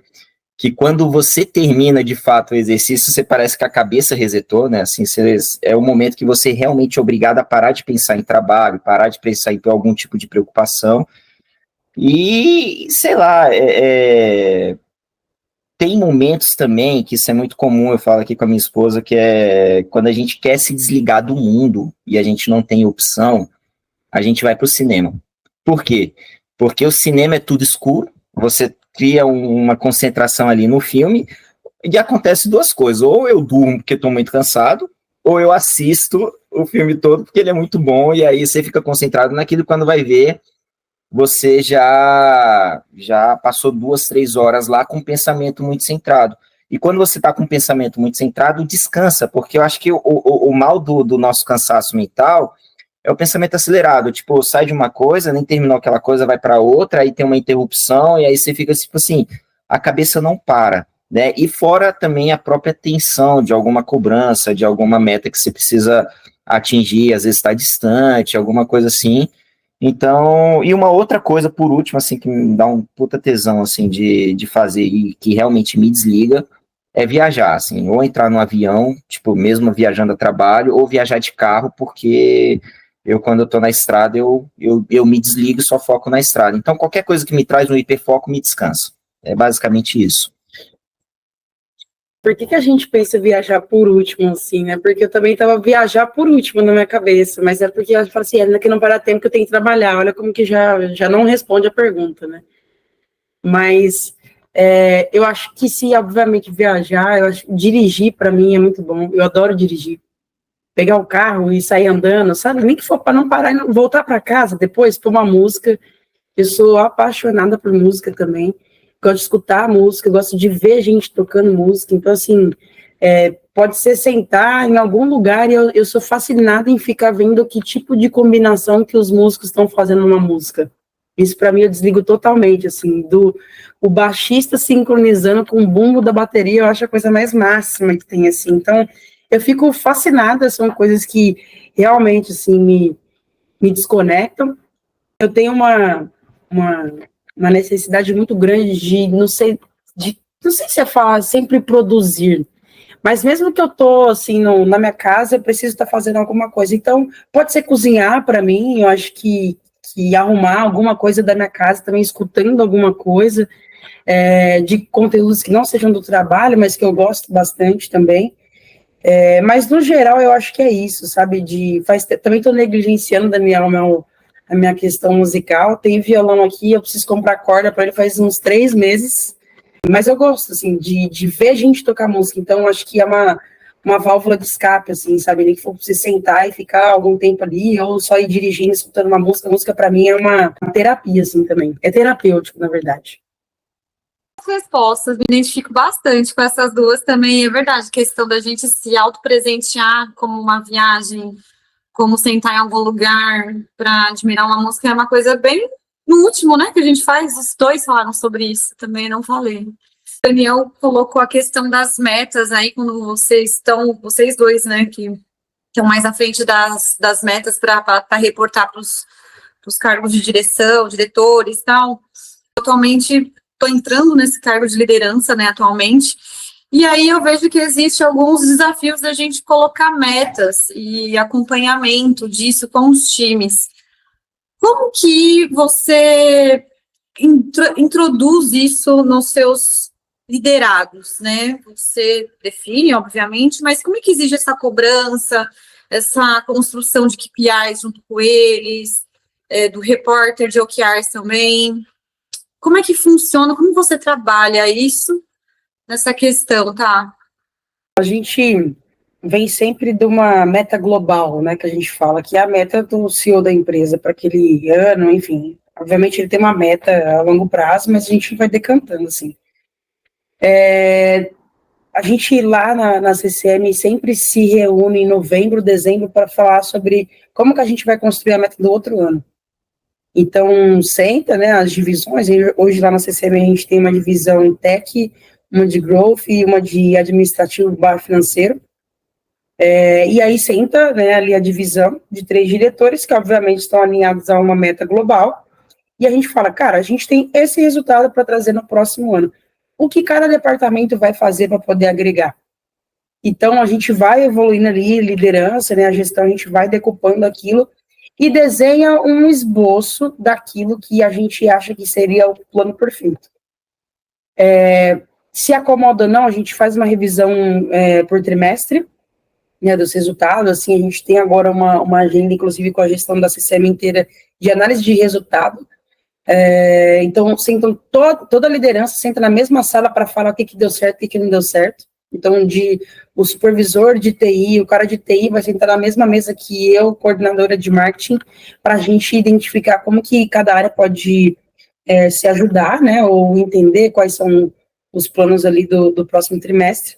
quando você termina, de fato, o exercício, você parece que a cabeça resetou, né, assim, é o momento que você realmente é obrigado a parar de pensar em trabalho, parar de pensar em ter algum tipo de preocupação, e, sei lá, tem momentos também, que isso é muito comum, eu falo aqui com a minha esposa, que é quando a gente quer se desligar do mundo, e a gente não tem opção, a gente vai para o cinema. Por quê? Porque o cinema é tudo escuro, você cria uma concentração ali no filme, e acontece duas coisas, ou eu durmo porque estou muito cansado, ou eu assisto o filme todo porque ele é muito bom, e aí você fica concentrado naquilo, quando vai ver, você já passou 2, 3 horas lá com o pensamento muito centrado. E quando você está com o pensamento muito centrado, descansa, porque eu acho que o mal do nosso cansaço mental é o pensamento acelerado, tipo, sai de uma coisa, nem terminou aquela coisa, vai para outra, aí tem uma interrupção, e aí você fica, tipo assim, a cabeça não para, né? E fora também a própria tensão de alguma cobrança, de alguma meta que você precisa atingir, às vezes está distante, alguma coisa assim. Então, e uma outra coisa, por último, assim, que me dá um puta tesão, assim, de fazer e que realmente me desliga, é viajar, assim, ou entrar no avião, tipo, mesmo viajando a trabalho, ou viajar de carro, porque quando eu tô na estrada, eu me desligo e só foco na estrada. Então, qualquer coisa que me traz um hiperfoco me descansa. É basicamente isso. Por que a gente pensa viajar por último, assim, né? Porque eu também tava viajar por último na minha cabeça, mas é porque eu falo assim, é que não para tempo que eu tenho que trabalhar, olha como que já não responde a pergunta, né? Mas eu acho que se, obviamente, viajar, eu acho que dirigir, para mim, é muito bom, eu adoro dirigir. Pegar o carro e sair andando, sabe? Nem que for para não parar e voltar para casa depois, pôr uma música. Eu sou apaixonada por música também. Gosto de escutar música, gosto de ver gente tocando música. Então, assim, pode ser sentar em algum lugar e eu sou fascinada em ficar vendo que tipo de combinação que os músicos estão fazendo numa música. Isso, para mim, eu desligo totalmente, assim, o baixista sincronizando com o bumbo da bateria, eu acho a coisa mais máxima que tem, assim. Então, eu fico fascinada, são coisas que realmente, assim, me desconectam. Eu tenho uma necessidade muito grande não sei se é falar sempre produzir, mas mesmo que eu tô assim na minha casa, eu preciso estar fazendo alguma coisa. Então, pode ser cozinhar para mim, eu acho que arrumar alguma coisa da minha casa, também escutando alguma coisa, de conteúdos que não sejam do trabalho, mas que eu gosto bastante também. Mas, no geral, eu acho que é isso, sabe? Também estou negligenciando, Daniel, a minha questão musical. Tem violão aqui, eu preciso comprar corda para ele faz uns 3 meses. Mas eu gosto, assim, de ver gente tocar música. Então, acho que é uma válvula de escape, assim, sabe? Nem que for você sentar e ficar algum tempo ali, ou só ir dirigindo, escutando uma música. A música, para mim, é uma terapia, assim, também. É terapêutico, na verdade. Respostas, me identifico bastante com essas duas também, é verdade, questão da gente se autopresentear como uma viagem, como sentar em algum lugar para admirar uma música, é uma coisa bem no último, né, que a gente faz, os dois falaram sobre isso, também não falei. O Daniel colocou a questão das metas aí, quando vocês dois, né, que estão mais à frente das metas para reportar para os cargos de direção, diretores e tal. Atualmente estou entrando nesse cargo de liderança, né, atualmente, e aí eu vejo que existe alguns desafios da gente colocar metas e acompanhamento disso com os times. Como que você introduz isso nos seus liderados, né? Você define, obviamente, mas como é que exige essa cobrança, essa construção de KPIs junto com eles, do repórter de OKRs também? Como é que funciona? Como você trabalha isso nessa questão, tá? A gente vem sempre de uma meta global, né, que a gente fala, que é a meta do CEO da empresa para aquele ano, enfim. Obviamente ele tem uma meta a longo prazo, mas a gente vai decantando, assim. A gente lá na CCM sempre se reúne em novembro, dezembro, para falar sobre como que a gente vai construir a meta do outro ano. Então, senta, né, as divisões, hoje lá na CCM a gente tem uma divisão em tech, uma de growth e uma de administrativo / financeiro. E aí senta, né, ali a divisão de 3 diretores, que obviamente estão alinhados a uma meta global, e a gente fala, cara, a gente tem esse resultado para trazer no próximo ano. O que cada departamento vai fazer para poder agregar? Então, a gente vai evoluindo ali, liderança, né, a gestão, a gente vai decupando aquilo e desenha um esboço daquilo que a gente acha que seria o plano perfeito. Se acomoda ou não, a gente faz uma revisão por trimestre, né, dos resultados. Assim, a gente tem agora uma agenda, inclusive com a gestão da CCM inteira, de análise de resultado. Então, sentam toda a liderança senta na mesma sala para falar o que deu certo e o que não deu certo. Então, o supervisor de TI, o cara de TI vai sentar na mesma mesa que eu, coordenadora de marketing, para a gente identificar como que cada área pode se ajudar, né, ou entender quais são os planos ali do próximo trimestre.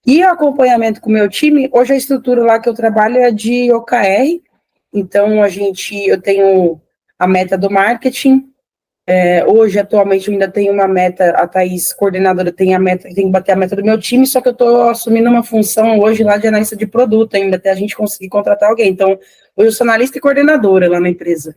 E o acompanhamento com o meu time, hoje a estrutura lá que eu trabalho é de OKR, então eu tenho a meta do marketing. Hoje, atualmente, eu ainda tenho uma meta, a Thaís, coordenadora, tem que bater a meta do meu time, só que eu estou assumindo uma função hoje lá de analista de produto ainda, até a gente conseguir contratar alguém. Então, hoje eu sou analista e coordenadora lá na empresa.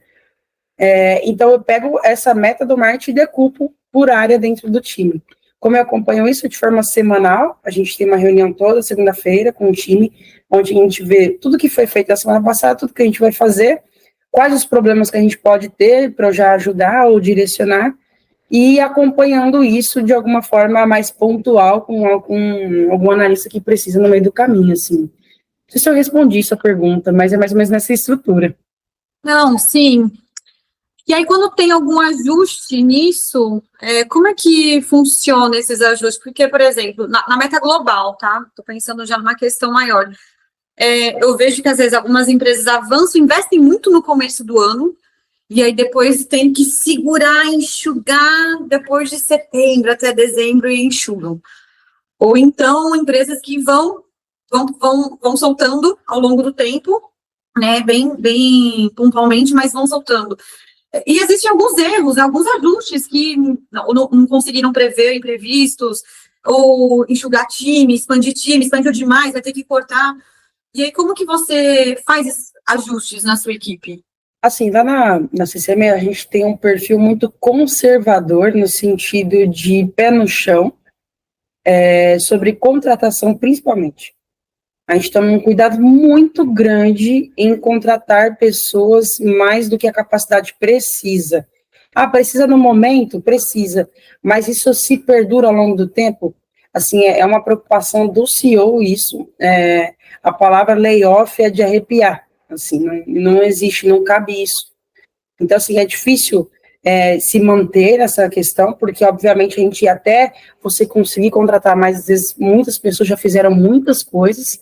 Então, eu pego essa meta do marketing e decupo por área dentro do time. Como eu acompanho isso de forma semanal, a gente tem uma reunião toda segunda-feira com o time, onde a gente vê tudo que foi feito na semana passada, tudo que a gente vai fazer, quais os problemas que a gente pode ter para eu já ajudar ou direcionar, e acompanhando isso de alguma forma mais pontual com algum analista que precisa no meio do caminho, assim. Não sei se eu respondi sua pergunta, mas é mais ou menos nessa estrutura. Não, sim. E aí, quando tem algum ajuste nisso, como é que funciona esses ajustes? Porque, por exemplo, na meta global, tá? Estou pensando já numa questão maior. Eu vejo que, às vezes, algumas empresas avançam, investem muito no começo do ano, e aí depois tem que segurar, enxugar, depois de setembro até dezembro, e enxugam. Ou então, empresas que vão soltando ao longo do tempo, né, bem pontualmente, mas vão soltando. E existem alguns erros, alguns ajustes que não conseguiram prever imprevistos, ou enxugar time, expandiu demais, vai ter que cortar. E aí, como que você faz esses ajustes na sua equipe? Assim, lá na CCM a gente tem um perfil muito conservador, no sentido de pé no chão, sobre contratação principalmente. A gente toma um cuidado muito grande em contratar pessoas mais do que a capacidade precisa. Precisa no momento? Precisa. Mas isso se perdura ao longo do tempo? Assim, é uma preocupação do CEO isso. A palavra layoff é de arrepiar. Assim, não existe, não cabe isso. Então, assim, é difícil se manter essa questão, porque, obviamente, a gente até você conseguir contratar mais, às vezes, muitas pessoas já fizeram muitas coisas,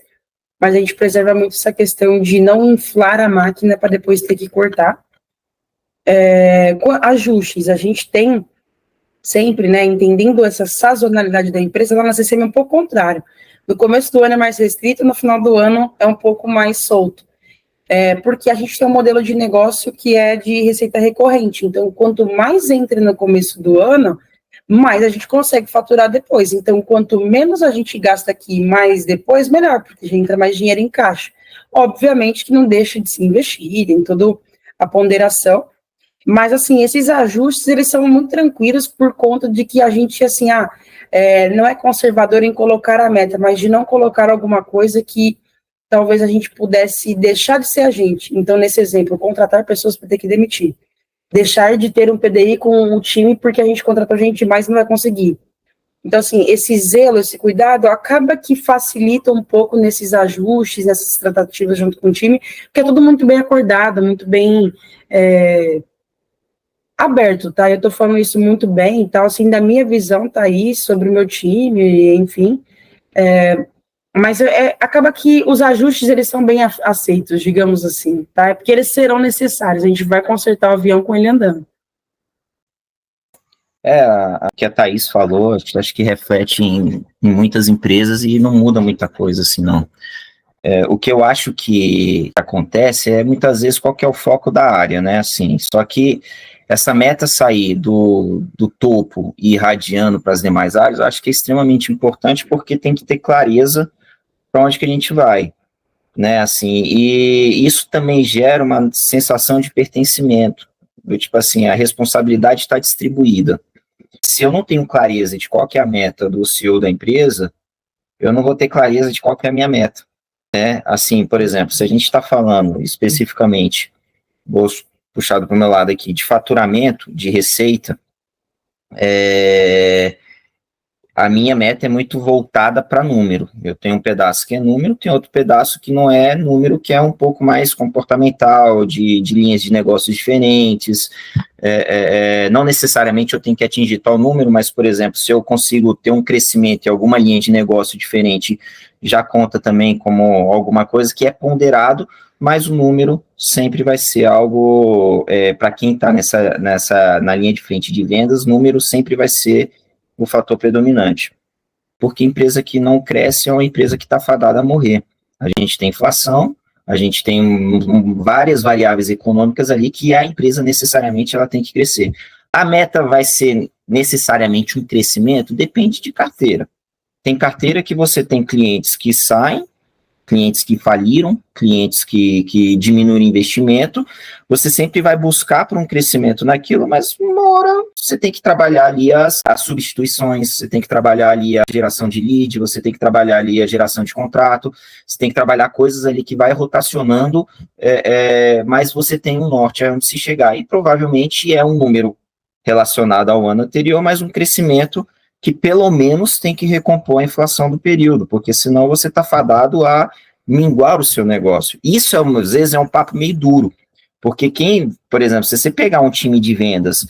mas a gente preserva muito essa questão de não inflar a máquina para depois ter que cortar. Com ajustes, a gente tem sempre, né, entendendo essa sazonalidade da empresa, lá na CCM é um pouco contrário. No começo do ano é mais restrito, no final do ano é um pouco mais solto. Porque a gente tem um modelo de negócio que é de receita recorrente. Então, quanto mais entra no começo do ano, mais a gente consegue faturar depois. Então, quanto menos a gente gasta aqui, mais depois, melhor, porque já entra mais dinheiro em caixa. Obviamente que não deixa de se investir em toda a ponderação, mas, assim, esses ajustes, eles são muito tranquilos por conta de que a gente, assim, não é conservador em colocar a meta, mas de não colocar alguma coisa que talvez a gente pudesse deixar de ser a gente. Então, nesse exemplo, contratar pessoas para ter que demitir. Deixar de ter um PDI com o time porque a gente contratou gente demais e não vai conseguir. Então, assim, esse zelo, esse cuidado, acaba que facilita um pouco nesses ajustes, nessas tratativas junto com o time, porque é tudo muito bem acordado, muito bem aberto, tá? Eu tô falando isso muito bem e tal, assim, da minha visão tá aí sobre o meu time, enfim. Mas acaba que os ajustes, eles são bem aceitos, digamos assim, tá? Porque eles serão necessários, a gente vai consertar o avião com ele andando. O que a Thaís falou, acho que reflete em muitas empresas e não muda muita coisa, assim, não. O que eu acho que acontece é, muitas vezes, qual que é o foco da área, né, assim, só que essa meta sair do topo e irradiando para as demais áreas, eu acho que é extremamente importante, porque tem que ter clareza para onde que a gente vai, né, assim, e isso também gera uma sensação de pertencimento, tipo assim, a responsabilidade está distribuída. Se eu não tenho clareza de qual que é a meta do CEO da empresa, eu não vou ter clareza de qual que é a minha meta, né, assim, por exemplo, se a gente está falando especificamente, vou puxar para o meu lado aqui, de faturamento, de receita, a minha meta é muito voltada para número. Eu tenho um pedaço que é número, tem outro pedaço que não é número, que é um pouco mais comportamental, de linhas de negócios diferentes. Não necessariamente eu tenho que atingir tal número, mas, por exemplo, se eu consigo ter um crescimento em alguma linha de negócio diferente, já conta também como alguma coisa que é ponderado, mas o número sempre vai ser algo, para quem está na linha de frente de vendas, número sempre vai ser o fator predominante, porque empresa que não cresce é uma empresa que está fadada a morrer. A gente tem inflação, a gente tem várias variáveis econômicas ali que a empresa necessariamente ela tem que crescer. A meta vai ser necessariamente um crescimento? Depende de carteira. Tem carteira que você tem clientes que saem, clientes que faliram, clientes que diminuem o investimento, você sempre vai buscar por um crescimento naquilo, mas uma hora você tem que trabalhar ali as substituições, você tem que trabalhar ali a geração de lead, você tem que trabalhar ali a geração de contrato, você tem que trabalhar coisas ali que vai rotacionando, mas você tem um norte onde se chegar, e provavelmente é um número relacionado ao ano anterior, mas um crescimento que pelo menos tem que recompor a inflação do período, porque senão você está fadado a minguar o seu negócio. Isso, às vezes, é um papo meio duro, porque por exemplo, se você pegar um time de vendas,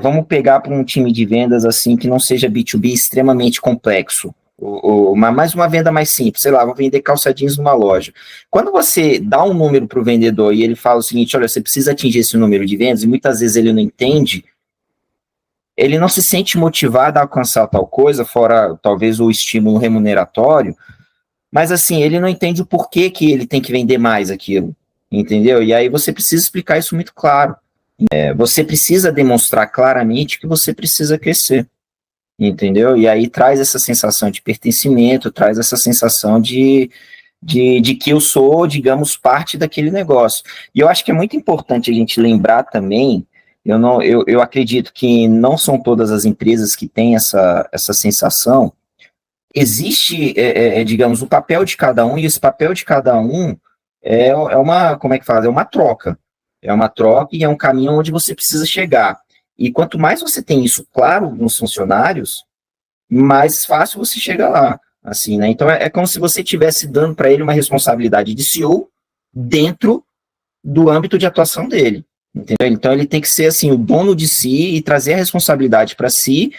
vamos pegar para um time de vendas assim que não seja B2B extremamente complexo, mais uma venda mais simples, sei lá, vou vender calça jeans numa loja. Quando você dá um número para o vendedor e ele fala o seguinte, olha, você precisa atingir esse número de vendas, e muitas vezes ele não entende, ele não se sente motivado a alcançar tal coisa, fora talvez o estímulo remuneratório, mas assim, ele não entende o porquê que ele tem que vender mais aquilo, entendeu? E aí você precisa explicar isso muito claro. Você precisa demonstrar claramente que você precisa crescer, entendeu? E aí traz essa sensação de pertencimento, traz essa sensação de que eu sou, digamos, parte daquele negócio. E eu acho que é muito importante a gente lembrar também. Eu acredito que não são todas as empresas que têm essa sensação. Existe, digamos, o papel de cada um, e esse papel de cada um é uma, como é que fala? É uma troca. É uma troca e é um caminho onde você precisa chegar. E quanto mais você tem isso claro nos funcionários, mais fácil você chega lá. Assim, né? Então, é como se você estivesse dando para ele uma responsabilidade de CEO dentro do âmbito de atuação dele. Entendeu? Então ele tem que ser assim, o dono de si e trazer a responsabilidade para si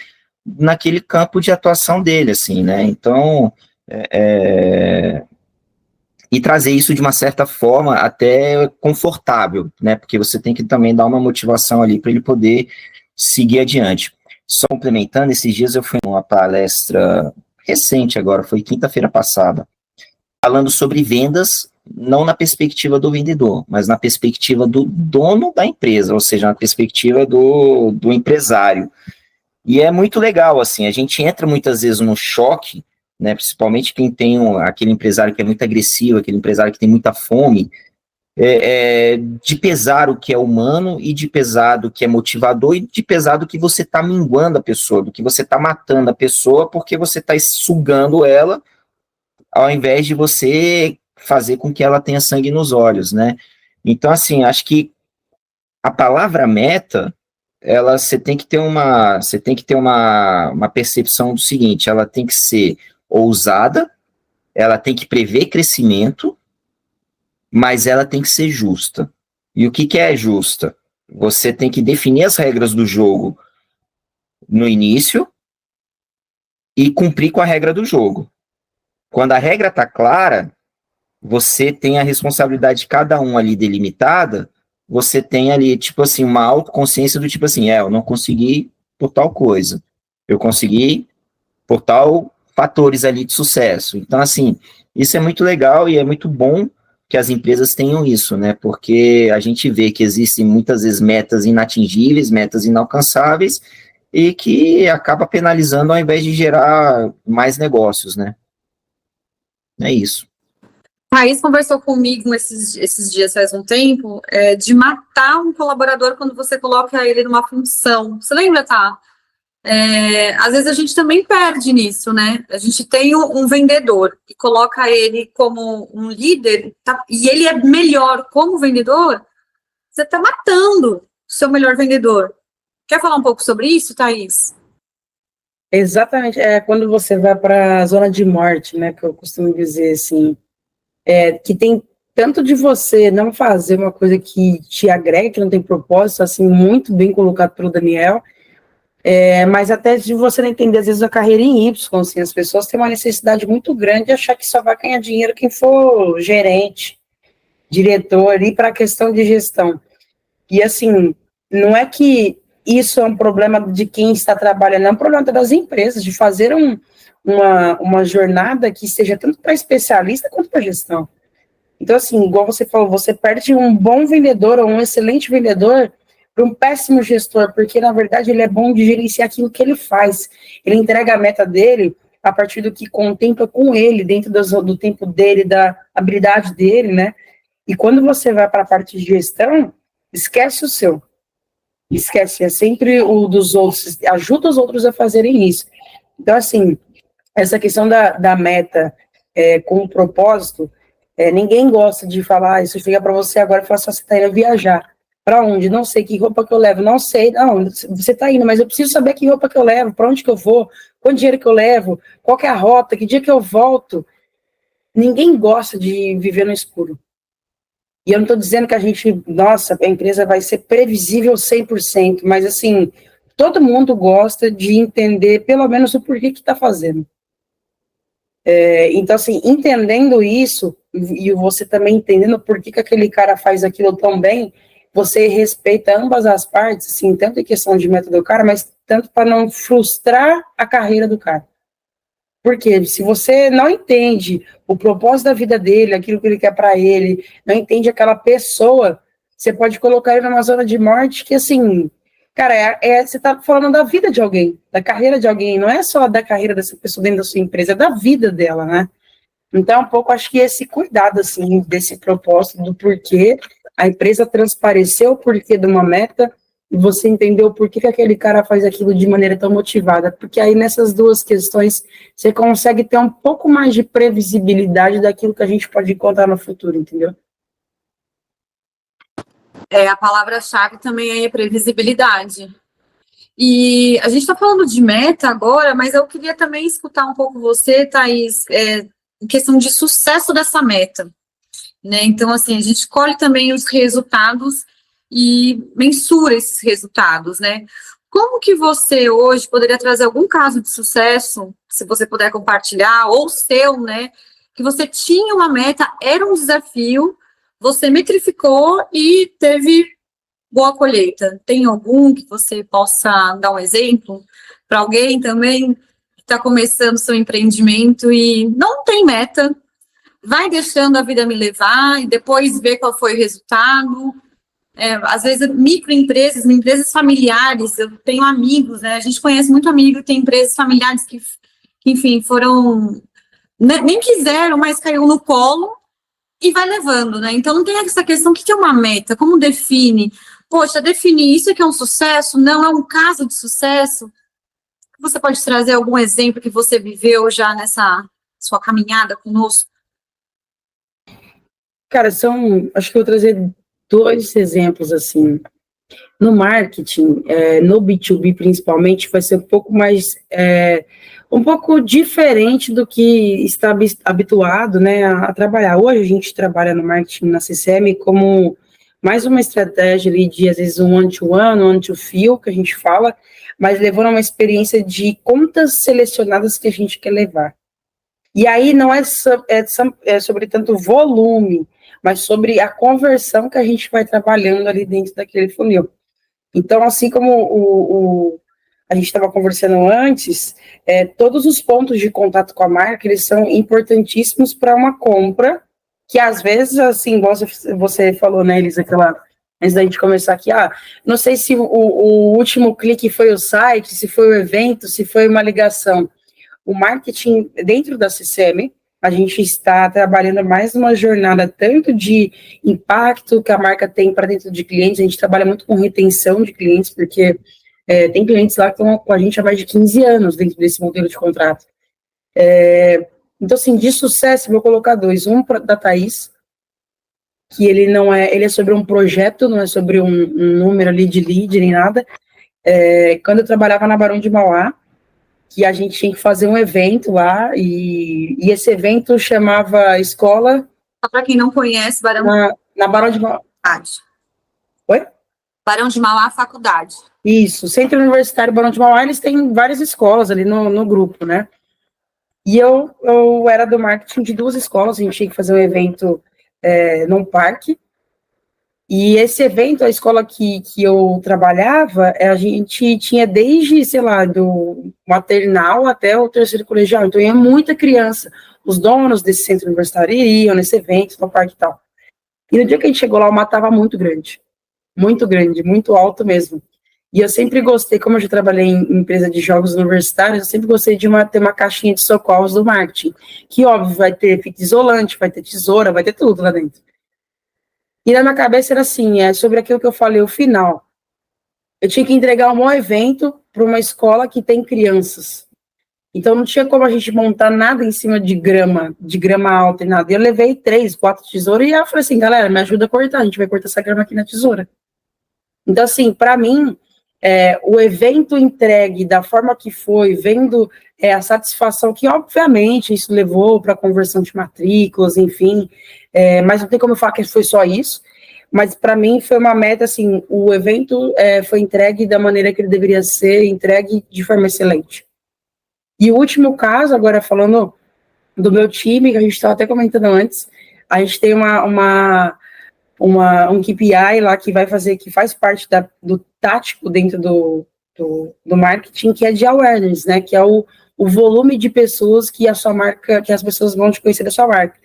naquele campo de atuação dele, assim, né? Então, e trazer isso de uma certa forma até confortável, né? Porque você tem que também dar uma motivação ali para ele poder seguir adiante. Só complementando, esses dias eu fui numa palestra recente agora, foi quinta-feira passada, falando sobre vendas, não na perspectiva do vendedor, mas na perspectiva do dono da empresa, ou seja, na perspectiva do empresário. E é muito legal, assim, a gente entra muitas vezes no choque, né, principalmente quem tem aquele empresário que é muito agressivo, aquele empresário que tem muita fome, de pesar o que é humano e de pesar do que é motivador e de pesar do que você está minguando a pessoa, do que você está matando a pessoa porque você está sugando ela, ao invés de você fazer com que ela tenha sangue nos olhos, né? Então, assim, acho que a palavra meta, você tem que ter uma percepção do seguinte, ela tem que ser ousada, ela tem que prever crescimento, mas ela tem que ser justa. E o que é justa? Você tem que definir as regras do jogo no início e cumprir com a regra do jogo. Quando a regra está clara, você tem a responsabilidade de cada um ali delimitada, você tem ali, tipo assim, uma autoconsciência do tipo assim, eu não consegui por tal coisa, eu consegui por tal fatores ali de sucesso. Então, assim, isso é muito legal e é muito bom que as empresas tenham isso, né? Porque a gente vê que existem muitas vezes metas inatingíveis, metas inalcançáveis, e que acaba penalizando ao invés de gerar mais negócios, né? É isso. Thaís conversou comigo esses dias faz um tempo, de matar um colaborador quando você coloca ele numa função. Você lembra, tá? Às vezes a gente também perde nisso, né? A gente tem um vendedor e coloca ele como um líder, tá? E ele é melhor como vendedor, você está matando o seu melhor vendedor. Quer falar um pouco sobre isso, Thaís? Exatamente, quando você vai para a zona de morte, né, que eu costumo dizer assim, que tem tanto de você não fazer uma coisa que te agrega, que não tem propósito, assim, muito bem colocado pelo Daniel, mas até de você não entender, às vezes, a carreira em Y, assim, as pessoas têm uma necessidade muito grande de achar que só vai ganhar dinheiro quem for gerente, diretor, e para a questão de gestão. E, assim, não é que isso é um problema de quem está trabalhando, é um problema das empresas, de fazer uma jornada que seja tanto para especialista quanto para gestão. Então, assim, igual você falou, você perde um bom vendedor ou um excelente vendedor para um péssimo gestor, porque, na verdade, ele é bom de gerenciar aquilo que ele faz. Ele entrega a meta dele a partir do que contempla com ele, dentro do tempo dele, da habilidade dele, né? E quando você vai para a parte de gestão, esquece o seu. Esquece, é sempre o dos outros, ajuda os outros a fazerem isso. Então, assim, essa questão da meta com o propósito, ninguém gosta de falar, isso chega para você agora e fala assim, você está indo viajar. Para onde? Não sei, que roupa que eu levo? Não sei, não, você está indo, mas eu preciso saber que roupa que eu levo, para onde que eu vou, quanto dinheiro que eu levo, qual que é a rota, que dia que eu volto. Ninguém gosta de viver no escuro. E eu não estou dizendo que a gente, nossa, a empresa vai ser previsível 100%, mas assim, todo mundo gosta de entender pelo menos o porquê que está fazendo. Então, assim, entendendo isso, e você também entendendo por que aquele cara faz aquilo tão bem, você respeita ambas as partes, assim, tanto em questão de método do cara, mas tanto para não frustrar a carreira do cara. Porque se você não entende o propósito da vida dele, aquilo que ele quer para ele, não entende aquela pessoa, você pode colocar ele numa zona de morte que, assim, cara, você está falando da vida de alguém, da carreira de alguém, não é só da carreira dessa pessoa dentro da sua empresa, é da vida dela, né? Então, um pouco, acho que esse cuidado, assim, desse propósito, do porquê a empresa transpareceu o porquê de uma meta, e você entendeu o porquê que aquele cara faz aquilo de maneira tão motivada, porque aí nessas duas questões você consegue ter um pouco mais de previsibilidade daquilo que a gente pode encontrar no futuro, entendeu? A palavra-chave também é previsibilidade. E a gente está falando de meta agora, mas eu queria também escutar um pouco você, Thaís, em questão de sucesso dessa meta, né? Então, assim, a gente colhe também os resultados e mensura esses resultados, né? Como que você hoje poderia trazer algum caso de sucesso, se você puder compartilhar, ou seu, né? Que você tinha uma meta, era um desafio, você metrificou e teve boa colheita. Tem algum que você possa dar um exemplo para alguém também que está começando seu empreendimento e não tem meta, vai deixando a vida me levar e depois ver qual foi o resultado? Às vezes, microempresas, empresas familiares, eu tenho amigos, né? A gente conhece muito amigo, tem empresas familiares que enfim, foram, nem quiseram, mas caiu no colo e vai levando, né? Então, não tem essa questão, o que é uma meta? Como define? Poxa, definir isso que é um sucesso, não é um caso de sucesso? Você pode trazer algum exemplo que você viveu já nessa sua caminhada conosco? Cara, acho que eu vou trazer 2 exemplos, assim. No marketing, no B2B principalmente, vai ser um pouco mais, um pouco diferente do que está habituado, né, a trabalhar. Hoje a gente trabalha no marketing na CCM como mais uma estratégia ali de, às vezes, um one-to-one, one-to-few, que a gente fala, mas levando a uma experiência de contas selecionadas que a gente quer levar. E aí não é sobre tanto volume, mas sobre a conversão que a gente vai trabalhando ali dentro daquele funil. Então, assim como a gente estava conversando antes, todos os pontos de contato com a marca, eles são importantíssimos para uma compra, que às vezes, assim, você falou, né, Elisa, antes da gente começar aqui, não sei se o último clique foi o site, se foi o evento, se foi uma ligação. O marketing dentro da CCM, a gente está trabalhando mais uma jornada tanto de impacto que a marca tem para dentro de clientes, a gente trabalha muito com retenção de clientes, porque tem clientes lá que estão com a gente há mais de 15 anos dentro desse modelo de contrato. Então, assim, de sucesso, vou colocar dois. Um da Thaís, que ele é sobre um projeto, não é sobre um número ali de lead, nem nada. Quando eu trabalhava na Barão de Mauá, que a gente tinha que fazer um evento lá, e esse evento chamava Escola... Para quem não conhece, Barão... Na Barão de Mauá. Oi? Barão de Mauá, faculdade. Isso, Centro Universitário Barão de Mauá, eles têm várias escolas ali no grupo, né? E eu era do marketing de 2 escolas, a gente tinha que fazer um evento num parque, e esse evento, a escola que eu trabalhava, a gente tinha desde, sei lá, do maternal até o 3º colegial, então ia muita criança, os donos desse centro universitário iriam nesse evento, no parque e tal. E no dia que a gente chegou lá, o mato estava muito grande, muito alto mesmo. E eu sempre gostei, como eu já trabalhei em empresa de jogos universitários, eu sempre gostei de ter uma caixinha de socorros do marketing, que, óbvio, vai ter fita isolante, vai ter tesoura, vai ter tudo lá dentro. E na minha cabeça era assim, sobre aquilo que eu falei, o final. Eu tinha que entregar um bom evento para uma escola que tem crianças. Então não tinha como a gente montar nada em cima de grama alta e nada. E eu levei 3, 4 tesouras e eu falei assim, galera, me ajuda a cortar, a gente vai cortar essa grama aqui na tesoura. Então, assim, para mim, o evento entregue da forma que foi, vendo a satisfação que, obviamente, isso levou para a conversão de matrículas, enfim, mas não tem como eu falar que foi só isso, mas para mim foi uma meta, assim, o evento foi entregue da maneira que ele deveria ser, entregue de forma excelente. E o último caso, agora falando do meu time, que a gente estava até comentando antes, a gente tem um KPI lá que faz parte do tático dentro do marketing, que é de awareness, né, que é o volume de pessoas que as pessoas vão te conhecer da sua marca.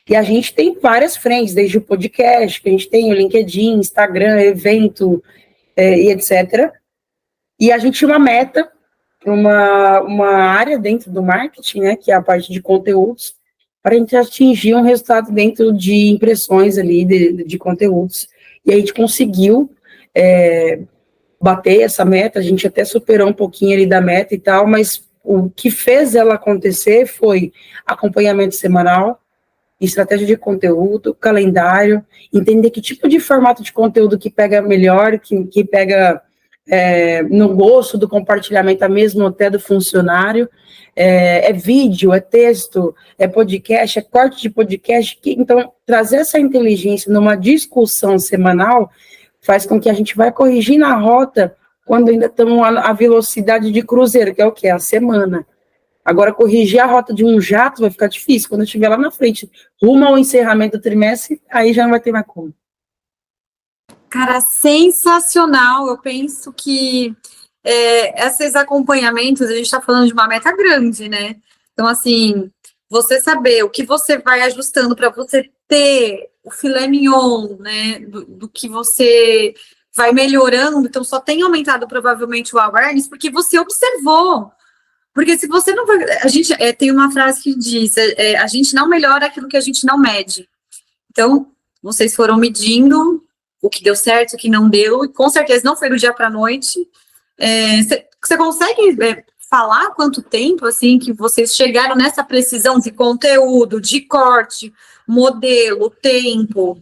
E a gente tem várias frentes, desde o podcast, que a gente tem o LinkedIn, Instagram, evento, e etc. E a gente tinha uma meta para uma área dentro do marketing, né, que é a parte de conteúdos, para a gente atingir um resultado dentro de impressões ali, de conteúdos. E a gente conseguiu bater essa meta, a gente até superou um pouquinho ali da meta e tal, mas o que fez ela acontecer foi acompanhamento semanal, estratégia de conteúdo, calendário, entender que tipo de formato de conteúdo que pega melhor, que pega no gosto do compartilhamento, mesmo até do funcionário, vídeo, texto, podcast, corte de podcast, então trazer essa inteligência numa discussão semanal faz com que a gente vai corrigir na rota quando ainda estamos a velocidade de cruzeiro, que é o quê? A semana. Agora, corrigir a rota de um jato vai ficar difícil. Quando eu estiver lá na frente, rumo ao encerramento do trimestre, aí já não vai ter mais como. Cara, sensacional. Eu penso que esses acompanhamentos, a gente está falando de uma meta grande, né? Então, assim, você saber o que você vai ajustando para você ter o filé mignon, né? Do que você vai melhorando. Então, só tem aumentado provavelmente o awareness porque você observou. Porque se você não vai... A gente tem uma frase que diz, a gente não melhora aquilo que a gente não mede. Então, vocês foram medindo o que deu certo, o que não deu, e com certeza não foi do dia para a noite. Você consegue falar quanto tempo, assim, que vocês chegaram nessa precisão de conteúdo, de corte, modelo, tempo?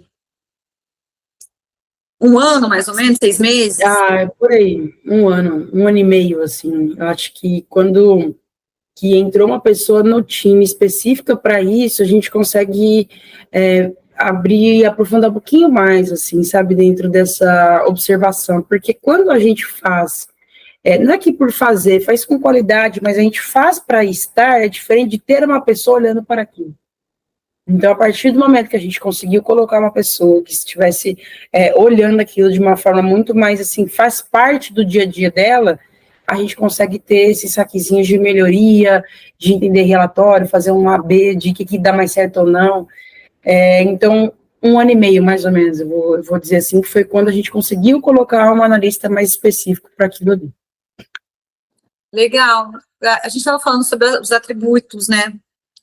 1 ano, mais ou menos, 6 meses? Por aí, 1 ano, 1 ano e meio, assim. Eu acho que quando entrou uma pessoa no time específica para isso, a gente consegue abrir e aprofundar um pouquinho mais, assim, sabe, dentro dessa observação. Porque quando a gente faz, não é que por fazer, faz com qualidade, mas a gente faz para estar, é diferente de ter uma pessoa olhando para aquilo. Então, a partir do momento que a gente conseguiu colocar uma pessoa que estivesse olhando aquilo de uma forma muito mais, assim, faz parte do dia a dia dela, a gente consegue ter esses saquezinhos de melhoria, de entender relatório, fazer um AB de que dá mais certo ou não. Então, 1 ano e meio, mais ou menos, eu vou dizer assim, que foi quando a gente conseguiu colocar um analista mais específico para aquilo ali. Legal. A gente estava falando sobre os atributos, né?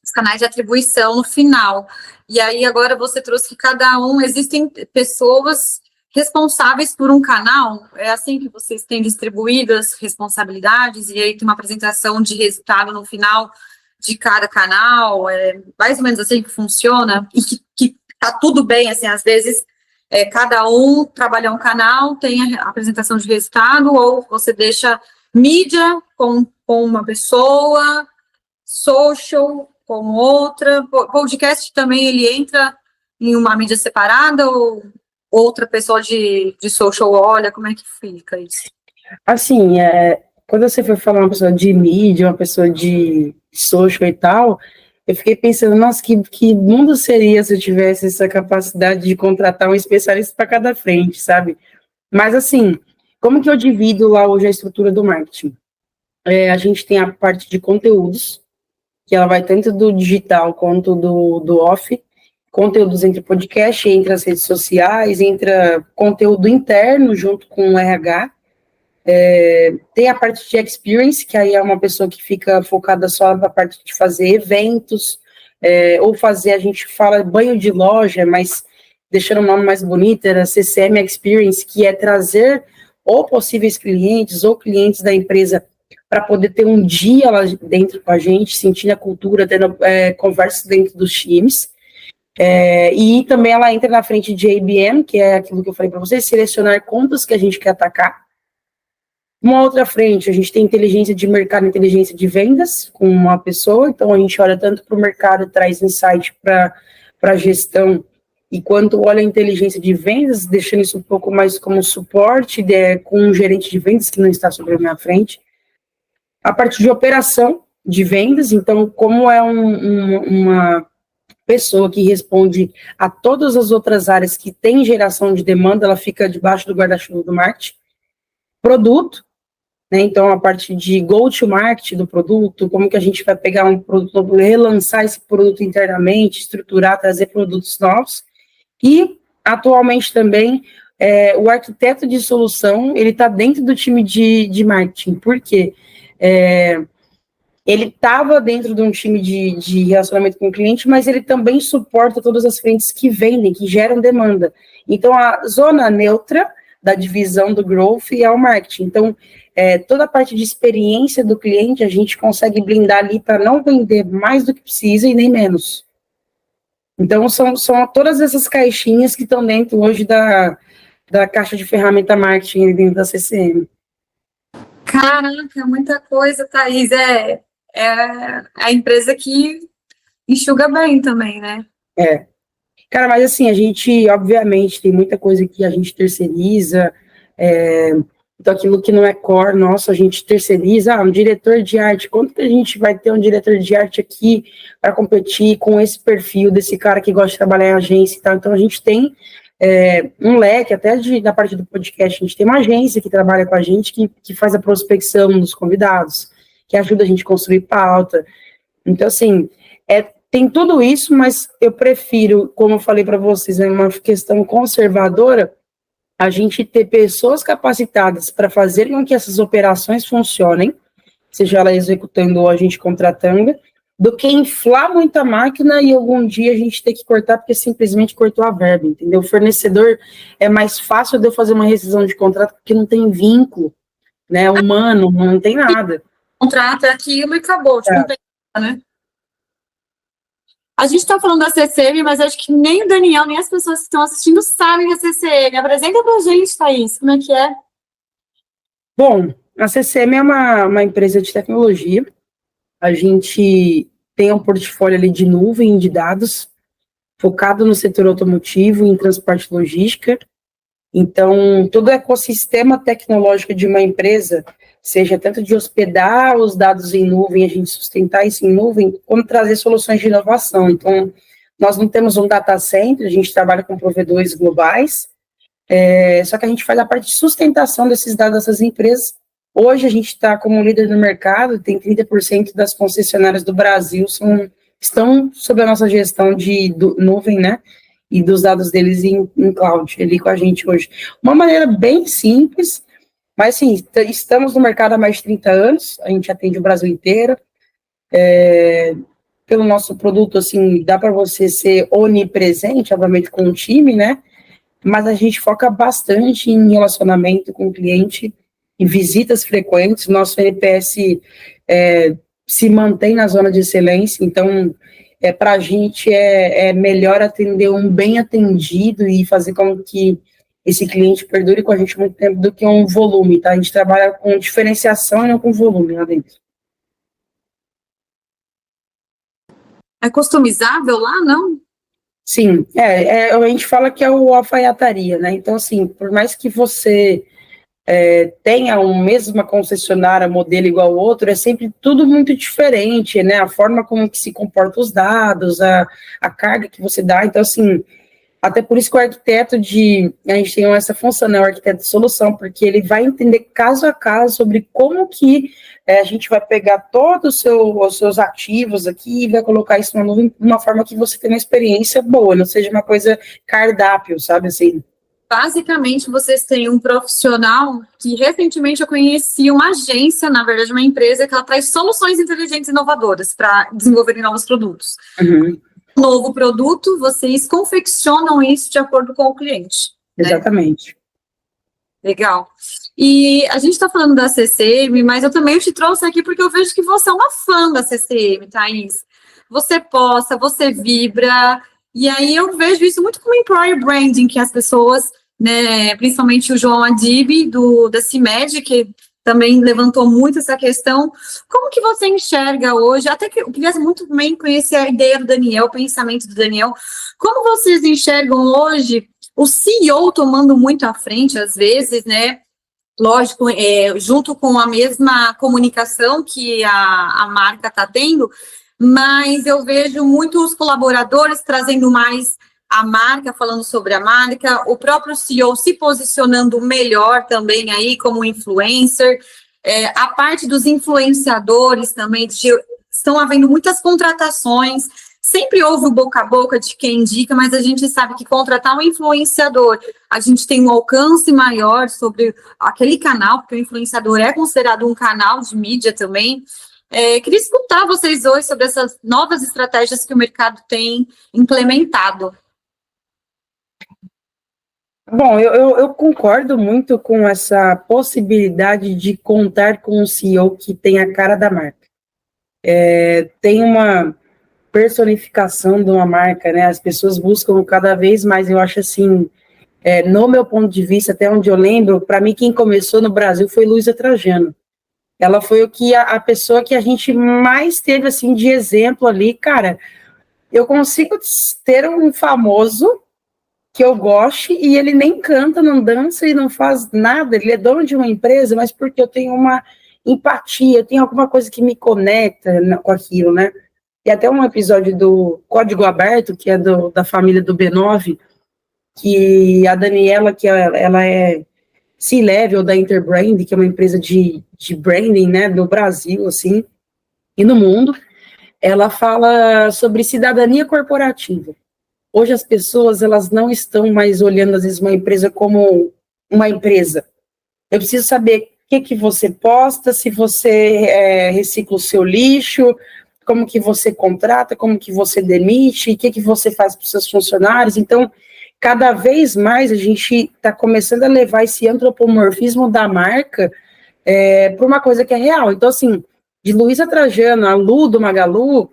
Os canais de atribuição no final. E aí, agora você trouxe que cada um, existem pessoas responsáveis por um canal, é assim que vocês têm distribuído as responsabilidades, e aí tem uma apresentação de resultado no final de cada canal, é mais ou menos assim que funciona, e que tá tudo bem, assim, às vezes, cada um trabalha um canal, tem a apresentação de resultado, ou você deixa mídia com uma pessoa, social com outra, podcast também ele entra em uma mídia separada, ou outra pessoa de social olha, como é que fica isso? Assim, quando você foi falar uma pessoa de mídia, uma pessoa de social e tal, eu fiquei pensando, nossa, que mundo seria se eu tivesse essa capacidade de contratar um especialista para cada frente, sabe? Mas, assim, como que eu divido lá hoje a estrutura do marketing? A gente tem a parte de conteúdos, que ela vai tanto do digital quanto do off, conteúdos entre podcast, entre as redes sociais, entra conteúdo interno junto com o RH, tem a parte de experience, que aí é uma pessoa que fica focada só na parte de fazer eventos, ou fazer, a gente fala banho de loja, mas deixando o nome mais bonito, era CCM Experience, que é trazer ou possíveis clientes ou clientes da empresa para poder ter um dia lá dentro com a gente, sentindo a cultura, tendo conversas dentro dos times. E também ela entra na frente de ABM, que é aquilo que eu falei para vocês, selecionar contas que a gente quer atacar. Uma outra frente, a gente tem inteligência de mercado, inteligência de vendas, com uma pessoa, então a gente olha tanto para o mercado, traz insight para a gestão, e quanto olha a inteligência de vendas, deixando isso um pouco mais como suporte, com um gerente de vendas que não está sobre a minha frente. A parte de operação de vendas, então, como é uma pessoa que responde a todas as outras áreas que tem geração de demanda, ela fica debaixo do guarda-chuva do marketing. Produto, né, então a parte de go-to-market do produto, como que a gente vai pegar um produto, relançar esse produto internamente, estruturar, trazer produtos novos. E, atualmente também, o arquiteto de solução, ele está dentro do time de marketing. Por quê? Ele estava dentro de um time de relacionamento com o cliente, mas ele também suporta todas as frentes que vendem, que geram demanda. Então, a zona neutra da divisão do growth é o marketing. Então, toda a parte de experiência do cliente, a gente consegue blindar ali para não vender mais do que precisa e nem menos. Então, são todas essas caixinhas que estão dentro hoje da caixa de ferramenta marketing dentro da CCM. Caraca, muita coisa, Thaís. É a empresa que enxuga bem também, né? Cara, mas assim, a gente, obviamente, tem muita coisa que a gente terceiriza, então aquilo que não é core nosso, a gente terceiriza, um diretor de arte, quanto que a gente vai ter um diretor de arte aqui para competir com esse perfil desse cara que gosta de trabalhar em agência e tal, então a gente tem um leque, até da parte do podcast, a gente tem uma agência que trabalha com a gente, que faz a prospecção dos convidados, que ajuda a gente a construir pauta, então assim, tem tudo isso, mas eu prefiro, como eu falei para vocês, uma questão conservadora, a gente ter pessoas capacitadas para fazer com que essas operações funcionem, seja ela executando ou a gente contratando, do que inflar muita máquina e algum dia a gente ter que cortar porque simplesmente cortou a verba, entendeu? O fornecedor é mais fácil de eu fazer uma rescisão de contrato porque não tem vínculo, né, humano, não tem nada. Contrato é aquilo e acabou, tipo, não tem nada, né? A gente está falando da CCM, mas acho que nem o Daniel, nem as pessoas que estão assistindo sabem da CCM. Apresenta para a gente, Thaís, como é que é? Bom, a CCM é uma empresa de tecnologia. A gente tem um portfólio ali de nuvem de dados, focado no setor automotivo, em transporte e logística. Então, todo o ecossistema tecnológico de uma empresa, seja tanto de hospedar os dados em nuvem, a gente sustentar isso em nuvem, como trazer soluções de inovação. Então, nós não temos um data center, a gente trabalha com provedores globais, só que a gente faz a parte de sustentação desses dados dessas empresas Hoje a gente está como líder no mercado, tem 30% das concessionárias do Brasil estão sob a nossa gestão de nuvem, né? E dos dados deles em cloud, ali com a gente hoje. Uma maneira bem simples, mas sim, estamos no mercado há mais de 30 anos, a gente atende o Brasil inteiro. Pelo nosso produto, assim, dá para você ser onipresente, obviamente com o time, né? Mas a gente foca bastante em relacionamento com o cliente, em visitas frequentes. Nosso NPS se mantém na zona de excelência, então para a gente é melhor atender um bem atendido e fazer com que esse cliente perdure com a gente muito tempo do que um volume, tá? A gente trabalha com diferenciação e não com volume lá dentro. É customizável lá, não? Sim, a gente fala que é o alfaiataria, né? Então, assim, por mais que você tenha a mesma concessionária, modelo igual ao outro, é sempre tudo muito diferente, né? A forma como que se comporta os dados, a carga que você dá. Então, assim, até por isso que o arquiteto a gente tem essa função, né? O arquiteto de solução, porque ele vai entender caso a caso sobre como que a gente vai pegar todos os seus ativos aqui e vai colocar isso na nuvem de uma forma que você tenha uma experiência boa, não seja uma coisa cardápio, sabe, assim. Basicamente, vocês têm um profissional que recentemente eu conheci uma agência, na verdade, uma empresa que ela traz soluções inteligentes e inovadoras para desenvolver novos produtos. Uhum. Novo produto, vocês confeccionam isso de acordo com o cliente. Exatamente. Né? Legal. E a gente está falando da CCM, mas eu também te trouxe aqui porque eu vejo que você é uma fã da CCM, Thaís. Você posta, você vibra, e aí eu vejo isso muito como employer branding, que as pessoas, né, principalmente o João Adib, da CIMED, que também levantou muito essa questão. Como que você enxerga hoje? Até que eu queria muito bem conhecer a ideia do Daniel, o pensamento do Daniel. Como vocês enxergam hoje o CEO tomando muito à frente, às vezes, né? Lógico, junto com a mesma comunicação que a marca está tendo, mas eu vejo muitos colaboradores trazendo mais a marca, falando sobre a marca, o próprio CEO se posicionando melhor também aí como influencer, a parte dos influenciadores também, estão havendo muitas contratações. Sempre houve o boca a boca de quem indica, mas a gente sabe que contratar um influenciador, a gente tem um alcance maior sobre aquele canal, porque o influenciador é considerado um canal de mídia também. Queria escutar vocês hoje sobre essas novas estratégias que o mercado tem implementado. Bom, eu concordo muito com essa possibilidade de contar com um CEO que tem a cara da marca. Tem uma personificação de uma marca, né? As pessoas buscam cada vez mais, eu acho assim, no meu ponto de vista, até onde eu lembro, para mim quem começou no Brasil foi Luísa Trajano. Ela foi a pessoa que a gente mais teve, assim, de exemplo ali. Cara, eu consigo ter um famoso que eu goste e ele nem canta, não dança e não faz nada, ele é dono de uma empresa, mas porque eu tenho uma empatia, eu tenho alguma coisa que me conecta com aquilo, né? E até um episódio do Código Aberto, que é da família do B9, que a Daniela, que ela é C-Level da Interbrand, que é uma empresa de branding, né, no Brasil, assim, e no mundo, ela fala sobre cidadania corporativa. Hoje as pessoas, elas não estão mais olhando, às vezes, uma empresa como uma empresa. Eu preciso saber o que você posta, se você recicla o seu lixo, como que você contrata, como que você demite, o que você faz para os seus funcionários. Então, cada vez mais a gente está começando a levar esse antropomorfismo da marca para uma coisa que é real. Então, assim, de Luísa Trajano, a Lu do Magalu,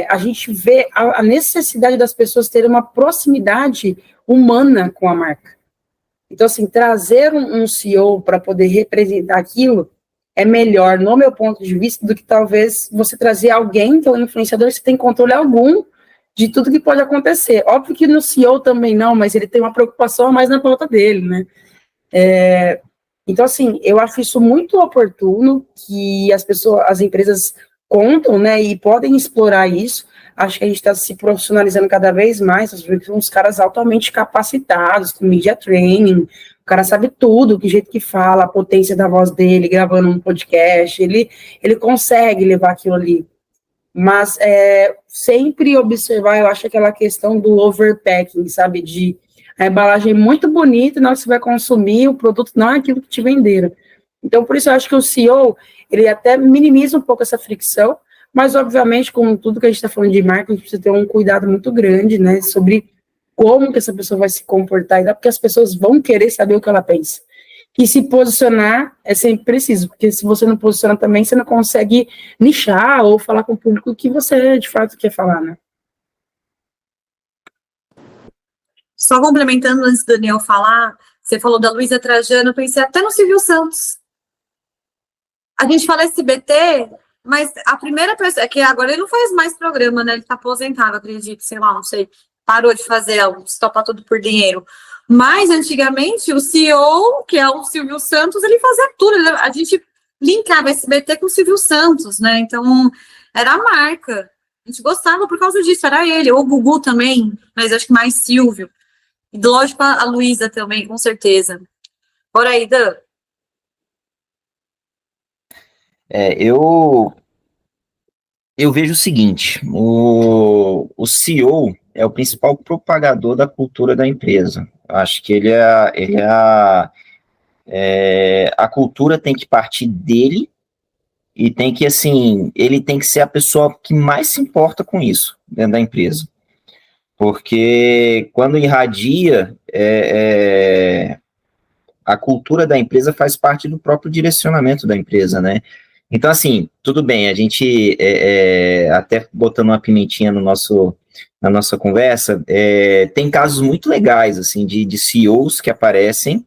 a gente vê a necessidade das pessoas terem uma proximidade humana com a marca. Então, assim, trazer um CEO para poder representar aquilo é melhor, no meu ponto de vista, do que talvez você trazer alguém que é um influenciador, você tem controle algum de tudo que pode acontecer. Óbvio que no CEO também não, mas ele tem uma preocupação a mais na pauta dele, né? Então, assim, eu acho isso muito oportuno, que as empresas contam, né, e podem explorar isso. Acho que a gente está se profissionalizando cada vez mais, uns caras altamente capacitados, com media training, cara sabe tudo, que jeito que fala, a potência da voz dele, gravando um podcast, ele consegue levar aquilo ali. Mas sempre observar, eu acho, aquela questão do overpacking, sabe? De a embalagem muito bonita, na hora que você vai consumir, o produto não é aquilo que te venderam. Então, por isso eu acho que o CEO, ele até minimiza um pouco essa fricção, mas, obviamente, com tudo que a gente está falando de marketing, a gente precisa ter um cuidado muito grande, né, sobre como que essa pessoa vai se comportar, porque as pessoas vão querer saber o que ela pensa. E se posicionar é sempre preciso, porque se você não posiciona também, você não consegue nichar ou falar com o público o que você, de fato, quer falar, né? Só complementando antes do Daniel falar, você falou da Luísa Trajano, eu pensei até no Silvio Santos. A gente fala SBT, mas a primeira pessoa, que agora ele não faz mais programa, né? Ele tá aposentado, acredito, sei lá, não sei. Parou de fazer, estopa tudo por dinheiro. Mas, antigamente, o CEO, que é o Silvio Santos, ele fazia tudo. A gente linkava SBT com o Silvio Santos, né? Então, era a marca. A gente gostava por causa disso, era ele. O Gugu também, mas acho que mais Silvio. E, lógico, a Luísa também, com certeza. Bora aí, Dan. Eu vejo o seguinte, o CEO é o principal propagador da cultura da empresa. Acho que a cultura tem que partir dele e tem que, assim, ele tem que ser a pessoa que mais se importa com isso dentro da empresa. Porque quando irradia, a cultura da empresa faz parte do próprio direcionamento da empresa, né? Então, assim, tudo bem, a gente, até botando uma pimentinha na nossa conversa, tem casos muito legais, assim, de CEOs que aparecem,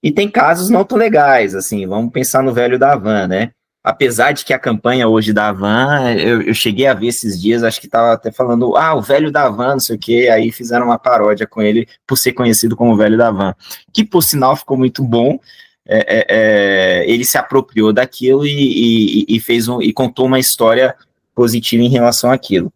e tem casos não tão legais, assim, vamos pensar no velho da Havan, né? Apesar de que a campanha hoje da Havan, eu cheguei a ver esses dias, acho que estava até falando, o velho da Havan, não sei o quê, aí fizeram uma paródia com ele por ser conhecido como o velho da Havan, que por sinal ficou muito bom. Ele se apropriou daquilo e fez e contou uma história positiva em relação àquilo.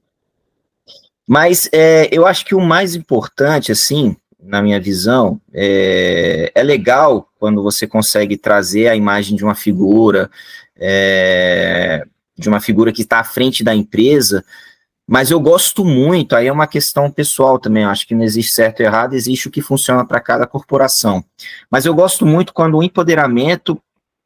Mas eu acho que o mais importante, assim, na minha visão, é legal quando você consegue trazer a imagem de uma figura que está à frente da empresa, mas eu gosto muito, aí é uma questão pessoal também, eu acho que não existe certo e errado, existe o que funciona para cada corporação. Mas eu gosto muito quando o empoderamento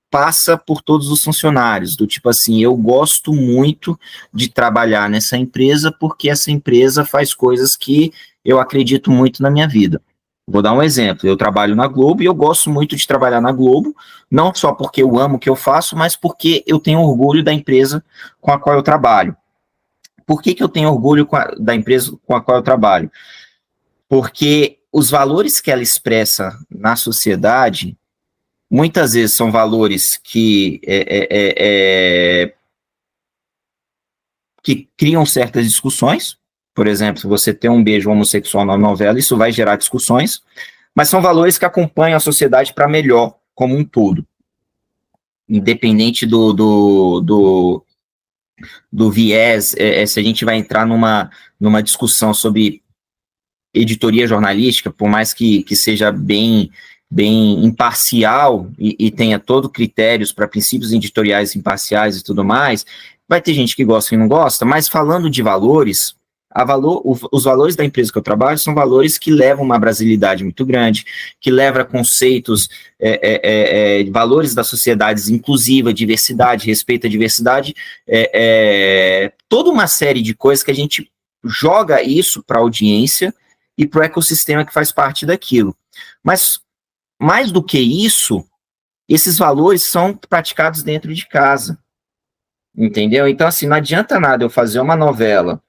passa por todos os funcionários, do tipo assim, eu gosto muito de trabalhar nessa empresa porque essa empresa faz coisas que eu acredito muito na minha vida. Vou dar um exemplo, eu trabalho na Globo e eu gosto muito de trabalhar na Globo, não só porque eu amo o que eu faço, mas porque eu tenho orgulho da empresa com a qual eu trabalho. Por que eu tenho orgulho da empresa com a qual eu trabalho? Porque os valores que ela expressa na sociedade, muitas vezes são valores que criam certas discussões. Por exemplo, se você tem um beijo homossexual na novela, isso vai gerar discussões, mas são valores que acompanham a sociedade para melhor, como um todo. Independente do viés, se a gente vai entrar numa discussão sobre editoria jornalística, por mais que seja bem imparcial e tenha todo critérios para princípios editoriais imparciais e tudo mais, vai ter gente que gosta e não gosta, mas falando de valores, os valores da empresa que eu trabalho são valores que levam uma brasilidade muito grande, que leva a conceitos, valores das sociedades inclusiva, diversidade, respeito à diversidade, toda uma série de coisas que a gente joga isso para a audiência e para o ecossistema que faz parte daquilo. Mas, mais do que isso, esses valores são praticados dentro de casa, entendeu? Então, assim, não adianta nada eu fazer uma novela,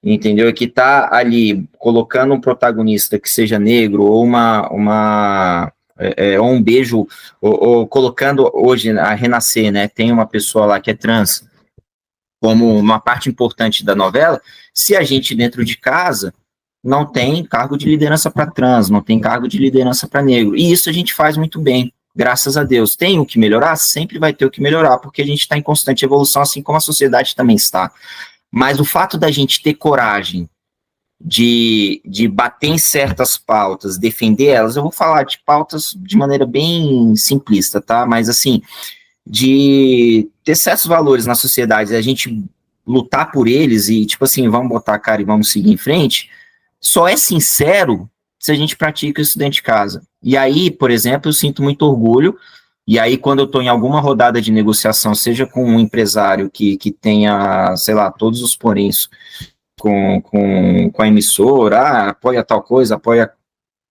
entendeu? Que está ali colocando um protagonista que seja negro, ou ou um beijo, ou colocando hoje a Renascer, né? Tem uma pessoa lá que é trans, como uma parte importante da novela, se a gente dentro de casa não tem cargo de liderança para trans, não tem cargo de liderança para negro, e isso a gente faz muito bem, graças a Deus. Tem o que melhorar? Sempre vai ter o que melhorar, porque a gente está em constante evolução, assim como a sociedade também está. Mas o fato da gente ter coragem de bater em certas pautas, defender elas, eu vou falar de pautas de maneira bem simplista, tá? Mas, assim, de ter certos valores na sociedade, a gente lutar por eles e, tipo assim, vamos botar a cara e vamos seguir em frente, só é sincero se a gente pratica isso dentro de casa. E aí, por exemplo, eu sinto muito orgulho, e aí quando eu estou em alguma rodada de negociação, seja com um empresário que tenha, sei lá, todos os poréns com a emissora, apoia tal coisa, apoia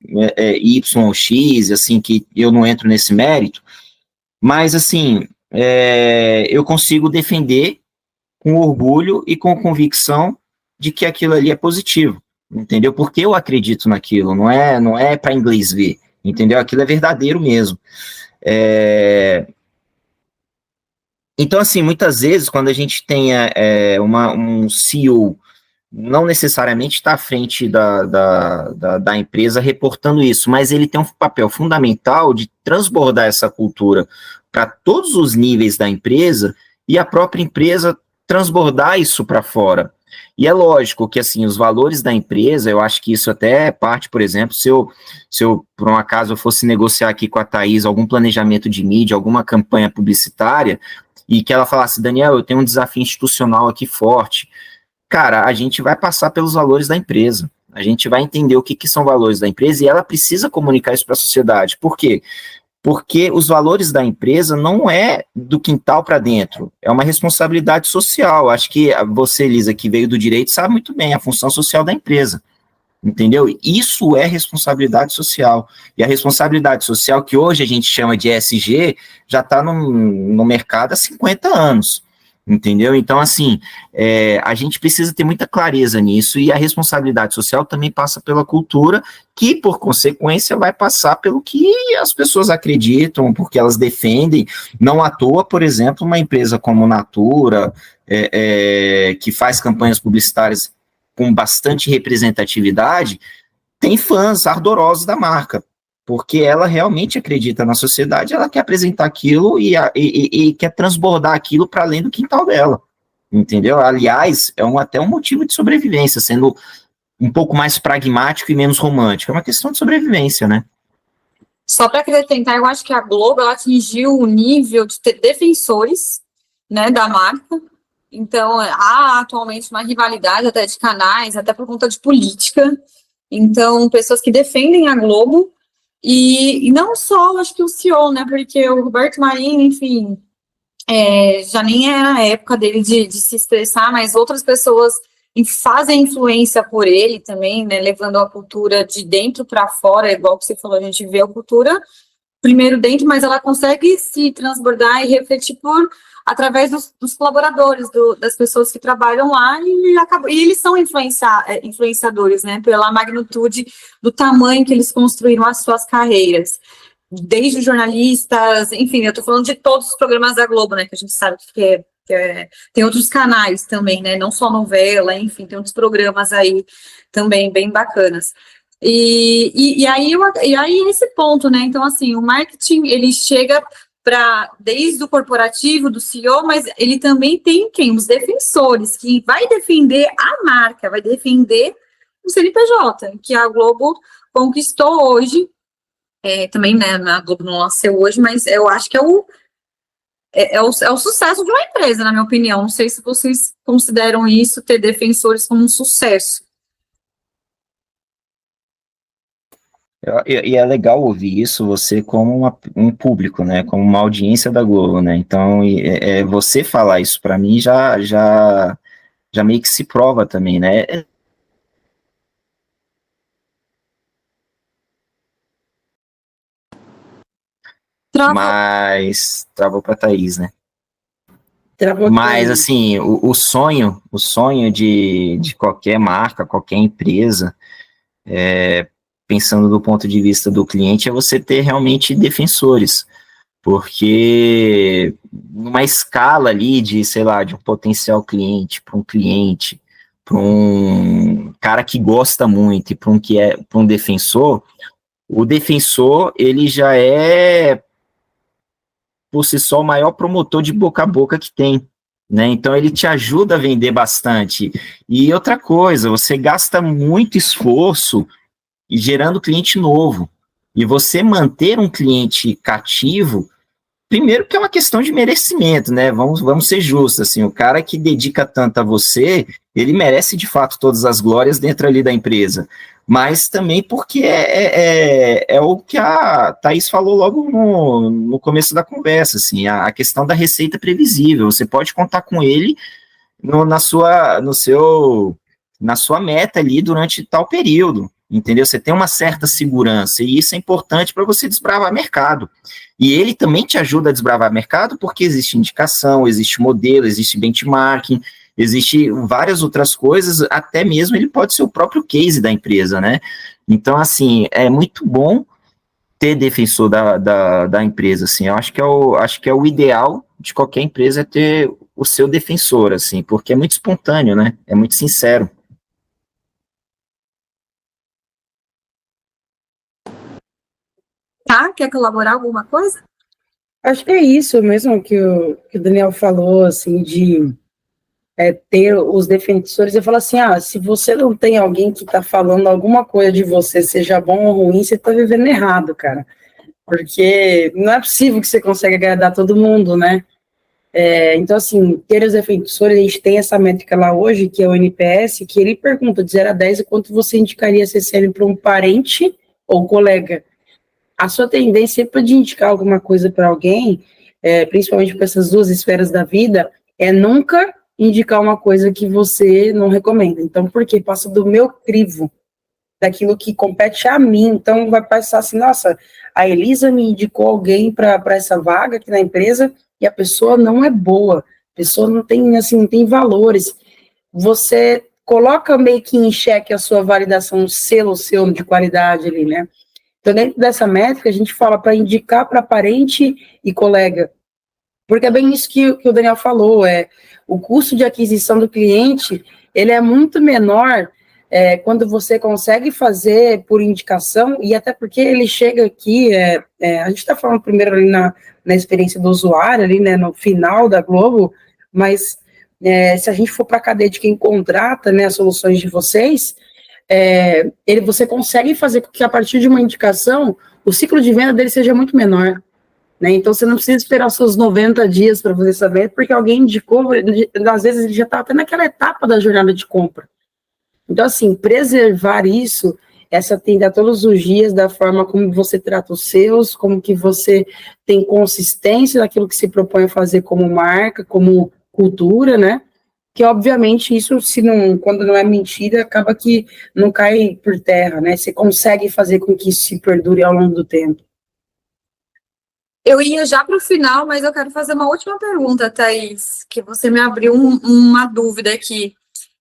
Y ou X, assim, que eu não entro nesse mérito, mas, assim, eu consigo defender com orgulho e com convicção de que aquilo ali é positivo, entendeu? Porque eu acredito naquilo, não é para inglês ver, entendeu? Aquilo é verdadeiro mesmo. Então, assim, muitas vezes, quando a gente tem um CEO, não necessariamente está à frente da empresa reportando isso, mas ele tem um papel fundamental de transbordar essa cultura para todos os níveis da empresa e a própria empresa transbordar isso para fora. E é lógico que, assim, os valores da empresa, eu acho que isso até é parte, por exemplo, se eu por um acaso, eu fosse negociar aqui com a Thaís algum planejamento de mídia, alguma campanha publicitária, e que ela falasse, Daniel, eu tenho um desafio institucional aqui forte, cara, a gente vai passar pelos valores da empresa, a gente vai entender o que são valores da empresa e ela precisa comunicar isso para a sociedade. Por quê? Porque os valores da empresa não é do quintal para dentro, é uma responsabilidade social. Acho que você, Elisa, que veio do direito, sabe muito bem a função social da empresa, entendeu? Isso é responsabilidade social. E a responsabilidade social, que hoje a gente chama de ESG, já está no mercado há 50 anos. Entendeu? Então, assim, a gente precisa ter muita clareza nisso, e a responsabilidade social também passa pela cultura, que, por consequência, vai passar pelo que as pessoas acreditam, porque elas defendem. Não à toa, por exemplo, uma empresa como Natura, que faz campanhas publicitárias com bastante representatividade, tem fãs ardorosos da marca, porque ela realmente acredita na sociedade, ela quer apresentar aquilo e quer transbordar aquilo para além do quintal dela, entendeu? Aliás, até um motivo de sobrevivência, sendo um pouco mais pragmático e menos romântico, é uma questão de sobrevivência, né? Só para acrescentar, eu acho que a Globo ela atingiu o nível de ter defensores, né, da marca. Então, há atualmente uma rivalidade até de canais, até por conta de política. Então, pessoas que defendem a Globo, e não só, acho que o CEO, né, porque o Roberto Marinho, enfim, já nem era a época dele de se expressar, mas outras pessoas fazem influência por ele também, né, levando a cultura de dentro para fora, igual que você falou, a gente vê a cultura primeiro dentro, mas ela consegue se transbordar e refletir através dos colaboradores, das pessoas que trabalham lá, e eles são influenciadores, né, pela magnitude do tamanho que eles construíram as suas carreiras, desde jornalistas, enfim, eu estou falando de todos os programas da Globo, né, que a gente sabe tem outros canais também, né, não só novela, enfim, tem outros programas aí também bem bacanas. E aí esse ponto, né, então assim, o marketing, ele chega desde o corporativo, do CEO, mas ele também tem os defensores, que vai defender a marca, vai defender o CNPJ, que a Globo conquistou hoje, também, né, a Globo não nasceu hoje, mas eu acho que é o sucesso de uma empresa, na minha opinião. Não sei se vocês consideram isso, ter defensores, como um sucesso. E é legal ouvir isso, você como um público, né, como uma audiência da Globo, né, então você falar isso para mim já meio que se prova também, né. Mas travou para Thaís, né. Mas, assim, o sonho de qualquer marca, qualquer empresa, pensando do ponto de vista do cliente, é você ter realmente defensores, porque numa escala ali de, sei lá, de um potencial cliente, para um cara que gosta muito e para um defensor, o defensor, ele já é, por si só, o maior promotor de boca a boca que tem, né? Então ele te ajuda a vender bastante. E outra coisa, você gasta muito esforço gerando cliente novo. E você manter um cliente cativo, primeiro que é uma questão de merecimento, né? Vamos ser justos, assim, o cara que dedica tanto a você, ele merece de fato todas as glórias dentro ali da empresa. Mas também porque é o que a Thaís falou logo no começo da conversa, assim, a questão da receita previsível. Você pode contar com ele na sua meta ali durante tal período, entendeu? Você tem uma certa segurança, e isso é importante para você desbravar mercado. E ele também te ajuda a desbravar mercado, porque existe indicação, existe modelo, existe benchmarking, existe várias outras coisas, até mesmo ele pode ser o próprio case da empresa, né? Então, assim, é muito bom ter defensor da empresa, assim, eu acho que é o ideal de qualquer empresa é ter o seu defensor, assim, porque é muito espontâneo, né? É muito sincero. Tá? Quer colaborar alguma coisa? Acho que é isso mesmo que o Daniel falou, assim, de ter os defensores. Eu falo assim, se você não tem alguém que está falando alguma coisa de você, seja bom ou ruim, você está vivendo errado, cara. Porque não é possível que você consiga agradar todo mundo, né? Então, assim, ter os defensores, a gente tem essa métrica lá hoje, que é o NPS, que ele pergunta de 0 a 10 o quanto você indicaria CCL para um parente ou colega. A sua tendência sempre de indicar alguma coisa para alguém, principalmente para essas duas esferas da vida, é nunca indicar uma coisa que você não recomenda. Então, porque passa do meu crivo, daquilo que compete a mim. Então, vai passar assim, nossa, a Elisa me indicou alguém para essa vaga aqui na empresa e a pessoa não é boa, a pessoa não tem, assim, não tem valores. Você coloca meio que em xeque a sua validação, o selo seu de qualidade ali, né? Então, dentro dessa métrica, a gente fala para indicar para parente e colega, porque é bem isso que o Daniel falou, o custo de aquisição do cliente, ele é muito menor quando você consegue fazer por indicação, e até porque ele chega aqui, a gente está falando primeiro ali na experiência do usuário, ali, né, no final da Globo, mas se a gente for para a cadeia de quem contrata, né, as soluções de vocês, você consegue fazer com que a partir de uma indicação, o ciclo de venda dele seja muito menor. Né? Então, você não precisa esperar os seus 90 dias para você saber, porque alguém indicou, às vezes ele já está até naquela etapa da jornada de compra. Então, assim, preservar isso, essa atender todos os dias da forma como você trata os seus, como que você tem consistência daquilo que se propõe a fazer como marca, como cultura, né? Que, obviamente, isso, quando não é mentira, acaba que não cai por terra, né? Você consegue fazer com que isso se perdure ao longo do tempo. Eu ia já para o final, mas eu quero fazer uma última pergunta, Thaís, que você me abriu uma dúvida aqui.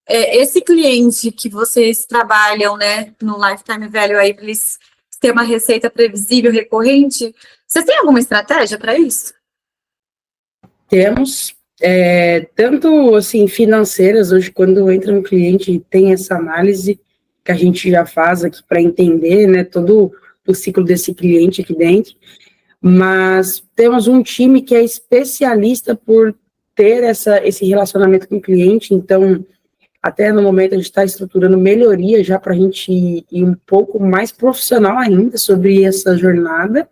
Esse cliente que vocês trabalham, né, no Lifetime Value aí, para eles terem uma receita previsível, recorrente, vocês têm alguma estratégia para isso? Temos, tanto assim, financeiras, hoje quando entra um cliente tem essa análise que a gente já faz aqui para entender, né, todo o ciclo desse cliente aqui dentro, mas temos um time que é especialista por ter esse relacionamento com o cliente, então, até no momento a gente está estruturando melhoria já para a gente ir um pouco mais profissional ainda sobre essa jornada,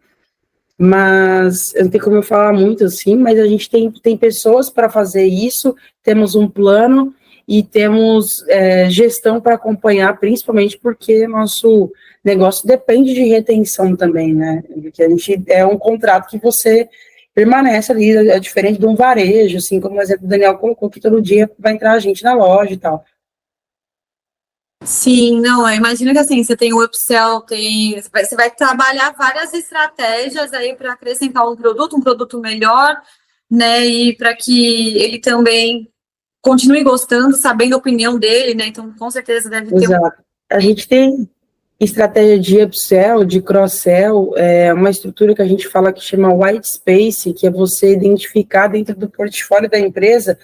mas não tem como eu falar muito assim, mas a gente tem pessoas para fazer isso, temos um plano e temos gestão para acompanhar, principalmente porque nosso negócio depende de retenção também, né? Porque a gente um contrato que você permanece ali, é diferente de um varejo, assim, como o exemplo do Daniel colocou, que todo dia vai entrar a gente na loja e tal. Sim, não, eu imagino que assim, você tem o upsell, você vai trabalhar várias estratégias aí para acrescentar um produto melhor, né, e para que ele também continue gostando, sabendo a opinião dele, né, então com certeza deve ter Exato. A gente tem estratégia de upsell, de cross-sell, uma estrutura que a gente fala que chama white space, que é você identificar dentro do portfólio da empresa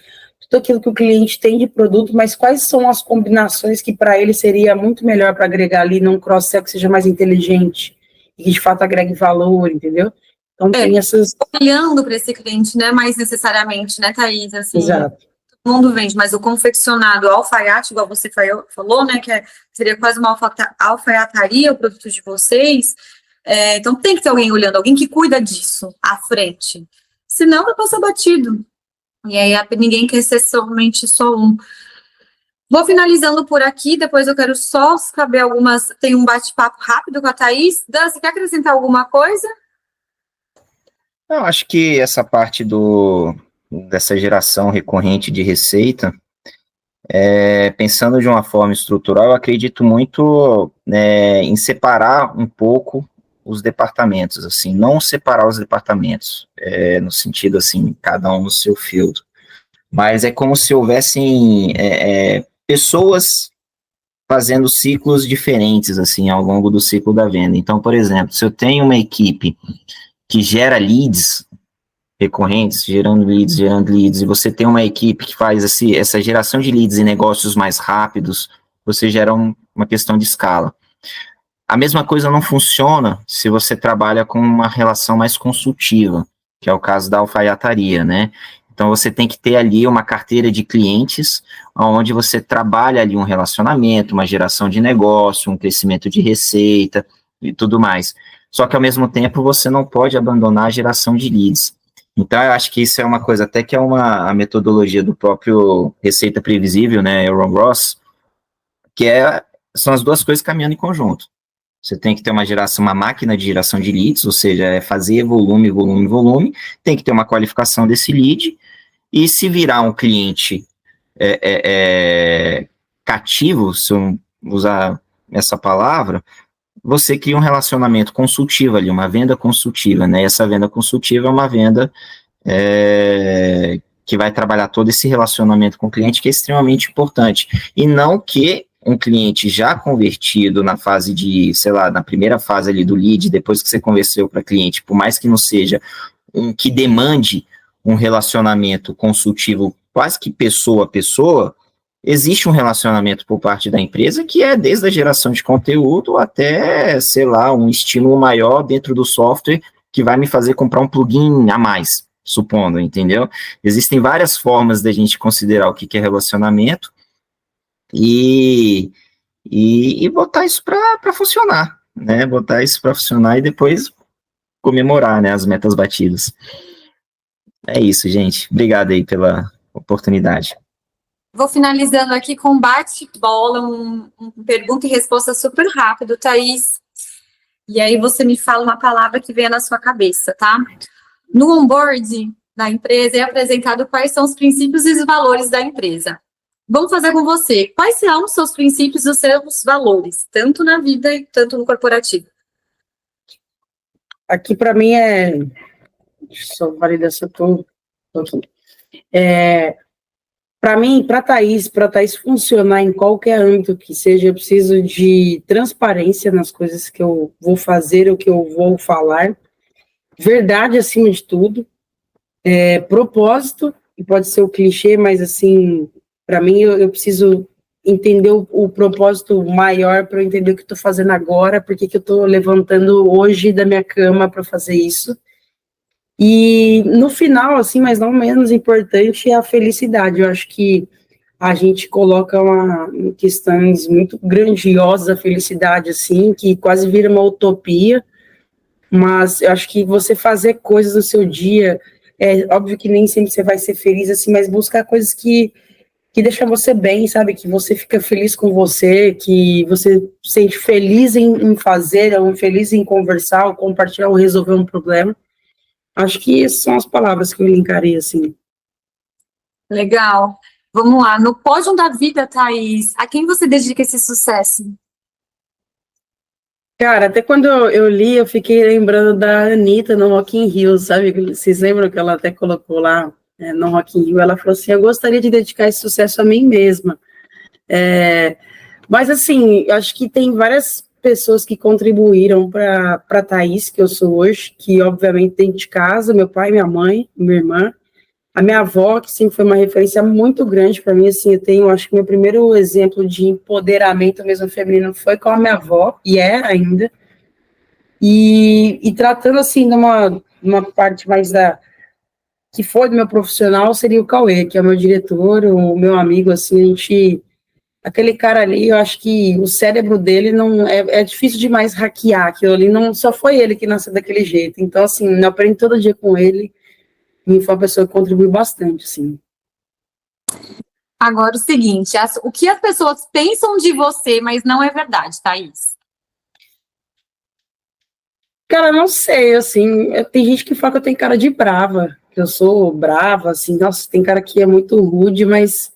tudo aquilo que o cliente tem de produto, mas quais são as combinações que para ele seria muito melhor para agregar ali num cross-sell que seja mais inteligente e que de fato agregue valor, entendeu? Então, tem essas... Olhando para esse cliente, né, mais necessariamente, né, Thaís, assim, Exato. todo mundo vende, mas o confeccionado, o alfaiate, igual você falou, né, que seria quase uma alfaiataria, o produto de vocês, então tem que ter alguém olhando, alguém que cuida disso à frente, senão vai passar batido, e aí ninguém quer ser somente só um. Vou finalizando por aqui, depois eu quero só saber tem um bate-papo rápido com a Thaís. Dan, você quer acrescentar alguma coisa? Eu acho que essa parte dessa geração recorrente de receita, pensando de uma forma estrutural, eu acredito muito em separar um pouco os departamentos, assim, não separar os departamentos, no sentido, assim, cada um no seu filtro, mas é como se houvessem pessoas fazendo ciclos diferentes, assim, ao longo do ciclo da venda. Então, por exemplo, se eu tenho uma equipe que gera leads recorrentes, gerando leads, e você tem uma equipe que faz essa geração de leads e negócios mais rápidos, você gera uma questão de escala. A mesma coisa não funciona se você trabalha com uma relação mais consultiva, que é o caso da alfaiataria, né? Então, você tem que ter ali uma carteira de clientes, onde você trabalha ali um relacionamento, uma geração de negócio, um crescimento de receita e tudo mais. Só que, ao mesmo tempo, você não pode abandonar a geração de leads. Então, eu acho que isso é uma coisa, até que é a metodologia do próprio Receita Previsível, né, Aaron Ross, que são as duas coisas caminhando em conjunto. Você tem que ter uma máquina de geração de leads, ou seja, fazer volume, tem que ter uma qualificação desse lead, e se virar um cliente cativo, se eu usar essa palavra, você cria um relacionamento consultivo ali, uma venda consultiva, né? E essa venda consultiva é uma venda que vai trabalhar todo esse relacionamento com o cliente, que é extremamente importante. E não que um cliente já convertido na fase na primeira fase ali do lead, depois que você converseu para cliente, por mais que não seja um que demande um relacionamento consultivo quase que pessoa a pessoa, existe um relacionamento por parte da empresa que é desde a geração de conteúdo até, um estímulo maior dentro do software que vai me fazer comprar um plugin a mais, supondo, entendeu? Existem várias formas da gente considerar o que é relacionamento e botar isso para funcionar, né? Botar isso para funcionar e depois comemorar, né, as metas batidas. É isso, gente. Obrigado aí pela oportunidade. Vou finalizando aqui com um bate-bola, um pergunta e resposta super rápido, Thaís. E aí você me fala uma palavra que venha na sua cabeça, tá? No onboard da empresa é apresentado quais são os princípios e os valores da empresa. Vamos fazer com você. Quais são os seus princípios e os seus valores, tanto na vida e tanto no corporativo? Aqui, para mim, só validação tudo. Para mim, para Thaís funcionar em qualquer âmbito que seja, eu preciso de transparência nas coisas que eu vou fazer, o que eu vou falar, verdade acima de tudo, propósito, e pode ser o clichê, mas assim, para mim, eu preciso entender o propósito maior para eu entender o que estou fazendo agora, porque que eu estou levantando hoje da minha cama para fazer isso. E no final, assim, mas não menos importante, é a felicidade. Eu acho que a gente coloca questões muito grandiosas, a felicidade, assim, que quase vira uma utopia, mas eu acho que você fazer coisas no seu dia, óbvio que nem sempre você vai ser feliz, assim, mas buscar coisas que deixam você bem, sabe, que você fica feliz com você, que você se sente feliz em fazer, ou feliz em conversar, ou compartilhar, ou resolver um problema. Acho que essas são as palavras que eu elencaria, assim. Legal. Vamos lá. No pódio da vida, Thaís, a quem você dedica esse sucesso? Cara, até quando eu li, eu fiquei lembrando da Anitta no Rock in Rio, sabe? Vocês lembram que ela até colocou lá no Rock in Rio? Ela falou assim, eu gostaria de dedicar esse sucesso a mim mesma. Mas, assim, eu acho que tem várias pessoas que contribuíram para a Thaís, que eu sou hoje, que obviamente dentro de casa, meu pai, minha mãe, minha irmã, a minha avó, que sempre foi uma referência muito grande para mim, assim, acho que meu primeiro exemplo de empoderamento mesmo feminino foi com a minha avó, e ainda, e tratando, assim, uma parte mais que foi do meu profissional, seria o Cauê, que é o meu diretor, o meu amigo, assim, aquele cara ali, eu acho que o cérebro dele não, é difícil demais hackear aquilo ali, não, só foi ele que nasceu daquele jeito, então, assim, eu aprendo todo dia com ele, e foi uma pessoa que contribui bastante, assim. Agora, o seguinte, o que as pessoas pensam de você, mas não é verdade, Thaís? Cara, não sei, assim, tem gente que fala que eu tenho cara de brava, que eu sou brava, assim, nossa, tem cara que é muito rude, mas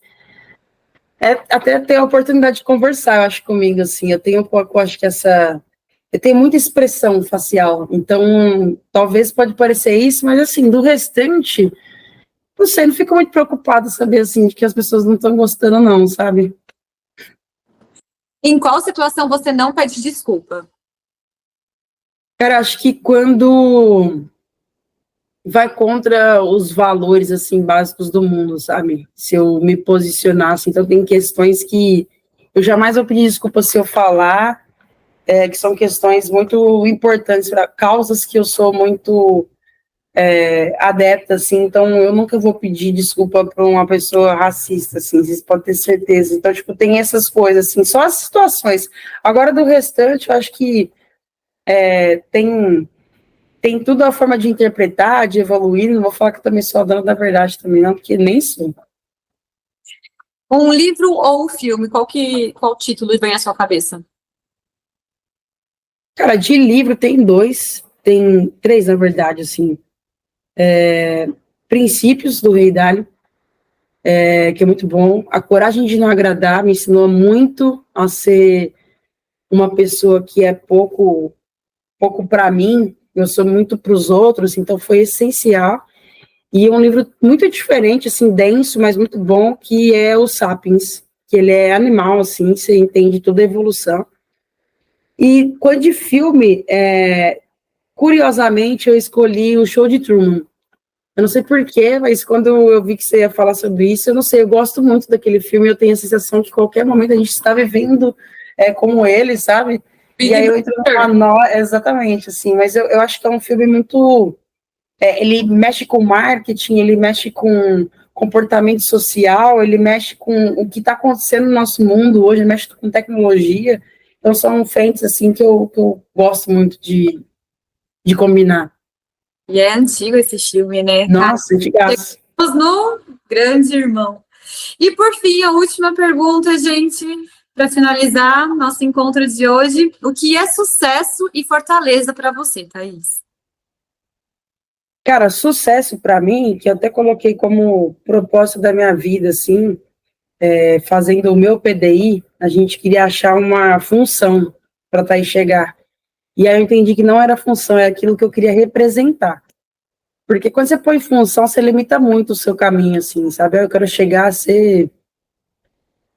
até ter a oportunidade de conversar, eu acho, comigo, assim, eu tenho um pouco, eu acho que eu tenho muita expressão facial, então, talvez pode parecer isso, mas, assim, do restante, não sei, não fico muito preocupada, saber, assim, de que as pessoas não estão gostando, não, sabe? Em qual situação você não pede desculpa? Cara, acho que quando vai contra os valores, assim, básicos do mundo, sabe? Se eu me posicionasse, então tem questões que eu jamais vou pedir desculpa se eu falar, que são questões muito importantes para causas que eu sou muito adepta, assim, então eu nunca vou pedir desculpa para uma pessoa racista, assim, vocês podem ter certeza. Então, tipo, tem essas coisas, assim, só as situações. Agora, do restante, eu acho que tem tudo a forma de interpretar, de evoluir, não vou falar que eu também sou a dona da verdade também, não, porque nem sou. Um livro ou um filme, qual título vem à sua cabeça? Cara, de livro tem três, na verdade, assim. Princípios, do Rei Dalio, que é muito bom. A Coragem de Não Agradar me ensinou muito a ser uma pessoa que é pouco para mim, eu sou muito para os outros, então foi essencial. E é um livro muito diferente, assim, denso, mas muito bom, que é o Sapiens, que ele é animal, assim, você entende toda a evolução. E quando de filme, curiosamente, eu escolhi o Show de Truman. Eu não sei porquê, mas quando eu vi que você ia falar sobre isso, eu não sei, eu gosto muito daquele filme, eu tenho a sensação que a qualquer momento a gente está vivendo como ele, sabe? E aí eu entro numa exatamente, assim, mas eu acho que é um filme muito... ele mexe com marketing, ele mexe com comportamento social, ele mexe com o que está acontecendo no nosso mundo hoje, ele mexe com tecnologia, então são frentes, assim, que eu gosto muito de combinar. E é antigo esse filme, né? Nossa, de graça. Estamos no Grande Irmão. E por fim, a última pergunta, gente, para finalizar nosso encontro de hoje. O que é sucesso e fortaleza para você, Thaís? Cara, sucesso para mim, que eu até coloquei como propósito da minha vida, assim, fazendo o meu PDI, a gente queria achar uma função para Thaís chegar. E aí eu entendi que não era função, é aquilo que eu queria representar. Porque quando você põe função, você limita muito o seu caminho, assim, sabe? Eu quero chegar a ser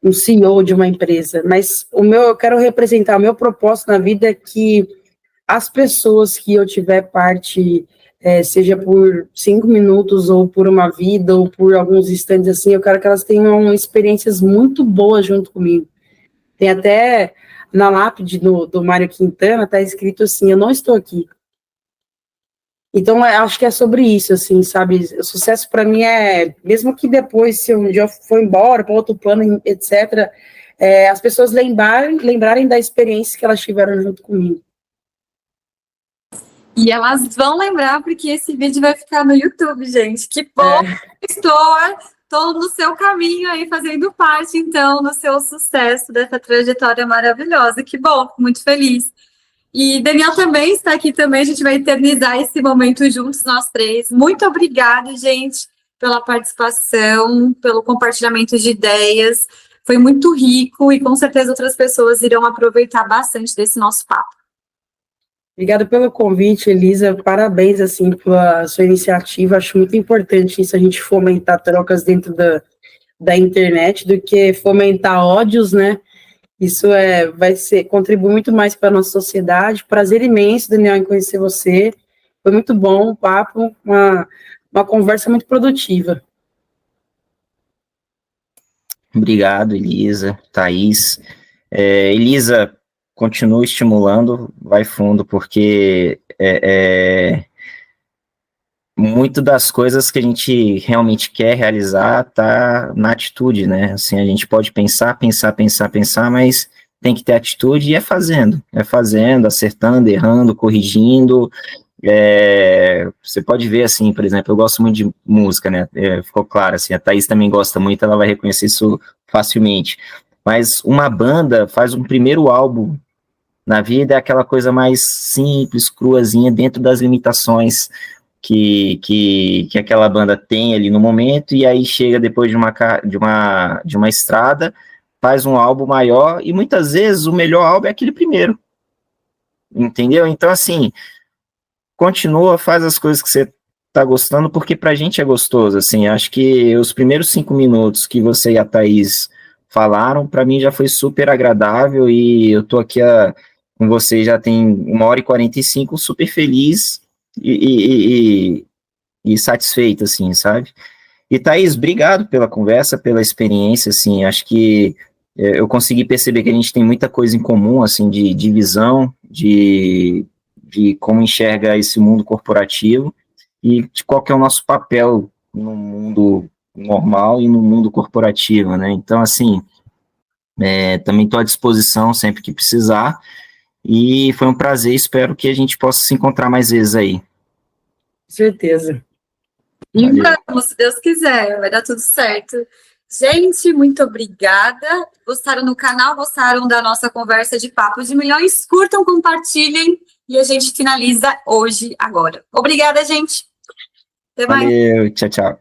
um CEO de uma empresa, mas eu quero representar, o meu propósito na vida é que as pessoas que eu tiver parte, seja por 5 minutos, ou por uma vida, ou por alguns instantes, assim, eu quero que elas tenham experiências muito boas junto comigo. Tem até na lápide do Mário Quintana, tá escrito assim, eu não estou aqui. Então, acho que é sobre isso, assim, sabe? O sucesso para mim mesmo que depois, se um dia eu for embora para outro plano, etc., as pessoas lembrarem da experiência que elas tiveram junto comigo. E elas vão lembrar, porque esse vídeo vai ficar no YouTube, gente. Que bom! Estou no seu caminho aí, fazendo parte, então, do seu sucesso, dessa trajetória maravilhosa. Que bom, fico muito feliz. E Daniel também está aqui também, a gente vai eternizar esse momento juntos, nós três. Muito obrigada, gente, pela participação, pelo compartilhamento de ideias. Foi muito rico e com certeza outras pessoas irão aproveitar bastante desse nosso papo. Obrigada pelo convite, Elisa. Parabéns, assim, pela sua iniciativa. Acho muito importante isso, a gente fomentar trocas dentro da internet do que fomentar ódios, né? Isso contribui muito mais para a nossa sociedade. Prazer imenso, Daniel, em conhecer você. Foi muito bom o papo, uma conversa muito produtiva. Obrigado, Elisa, Thaís. Elisa, continua estimulando, vai fundo, porque muito das coisas que a gente realmente quer realizar tá na atitude, né? Assim, a gente pode pensar, mas tem que ter atitude e é fazendo, acertando, errando, corrigindo. Você pode ver, assim, por exemplo, eu gosto muito de música, né? Ficou claro, assim, a Thaís também gosta muito, ela vai reconhecer isso facilmente. Mas uma banda faz um primeiro álbum na vida, é aquela coisa mais simples, cruazinha, dentro das limitações que aquela banda tem ali no momento, e aí chega depois de uma estrada, faz um álbum maior, e muitas vezes o melhor álbum é aquele primeiro, entendeu? Então, assim, continua, faz as coisas que você tá gostando, porque pra gente é gostoso, assim, acho que os primeiros 5 minutos que você e a Thaís falaram, pra mim já foi super agradável, e eu tô aqui com vocês já tem 1h45, super feliz e satisfeito, assim, sabe? E Thaís, obrigado pela conversa, pela experiência, assim, acho que eu consegui perceber que a gente tem muita coisa em comum, assim, de visão, de como enxerga esse mundo corporativo e de qual que é o nosso papel no mundo normal e no mundo corporativo, né? Então, assim, também estou à disposição sempre que precisar e foi um prazer, espero que a gente possa se encontrar mais vezes aí. Certeza. E Valeu. vamos, se Deus quiser, vai dar tudo certo. Gente, muito obrigada. Gostaram do canal? Gostaram da nossa conversa de Papo de Milhões? Curtam, compartilhem e a gente finaliza hoje, agora. Obrigada, gente. Até mais. Valeu, tchau, tchau.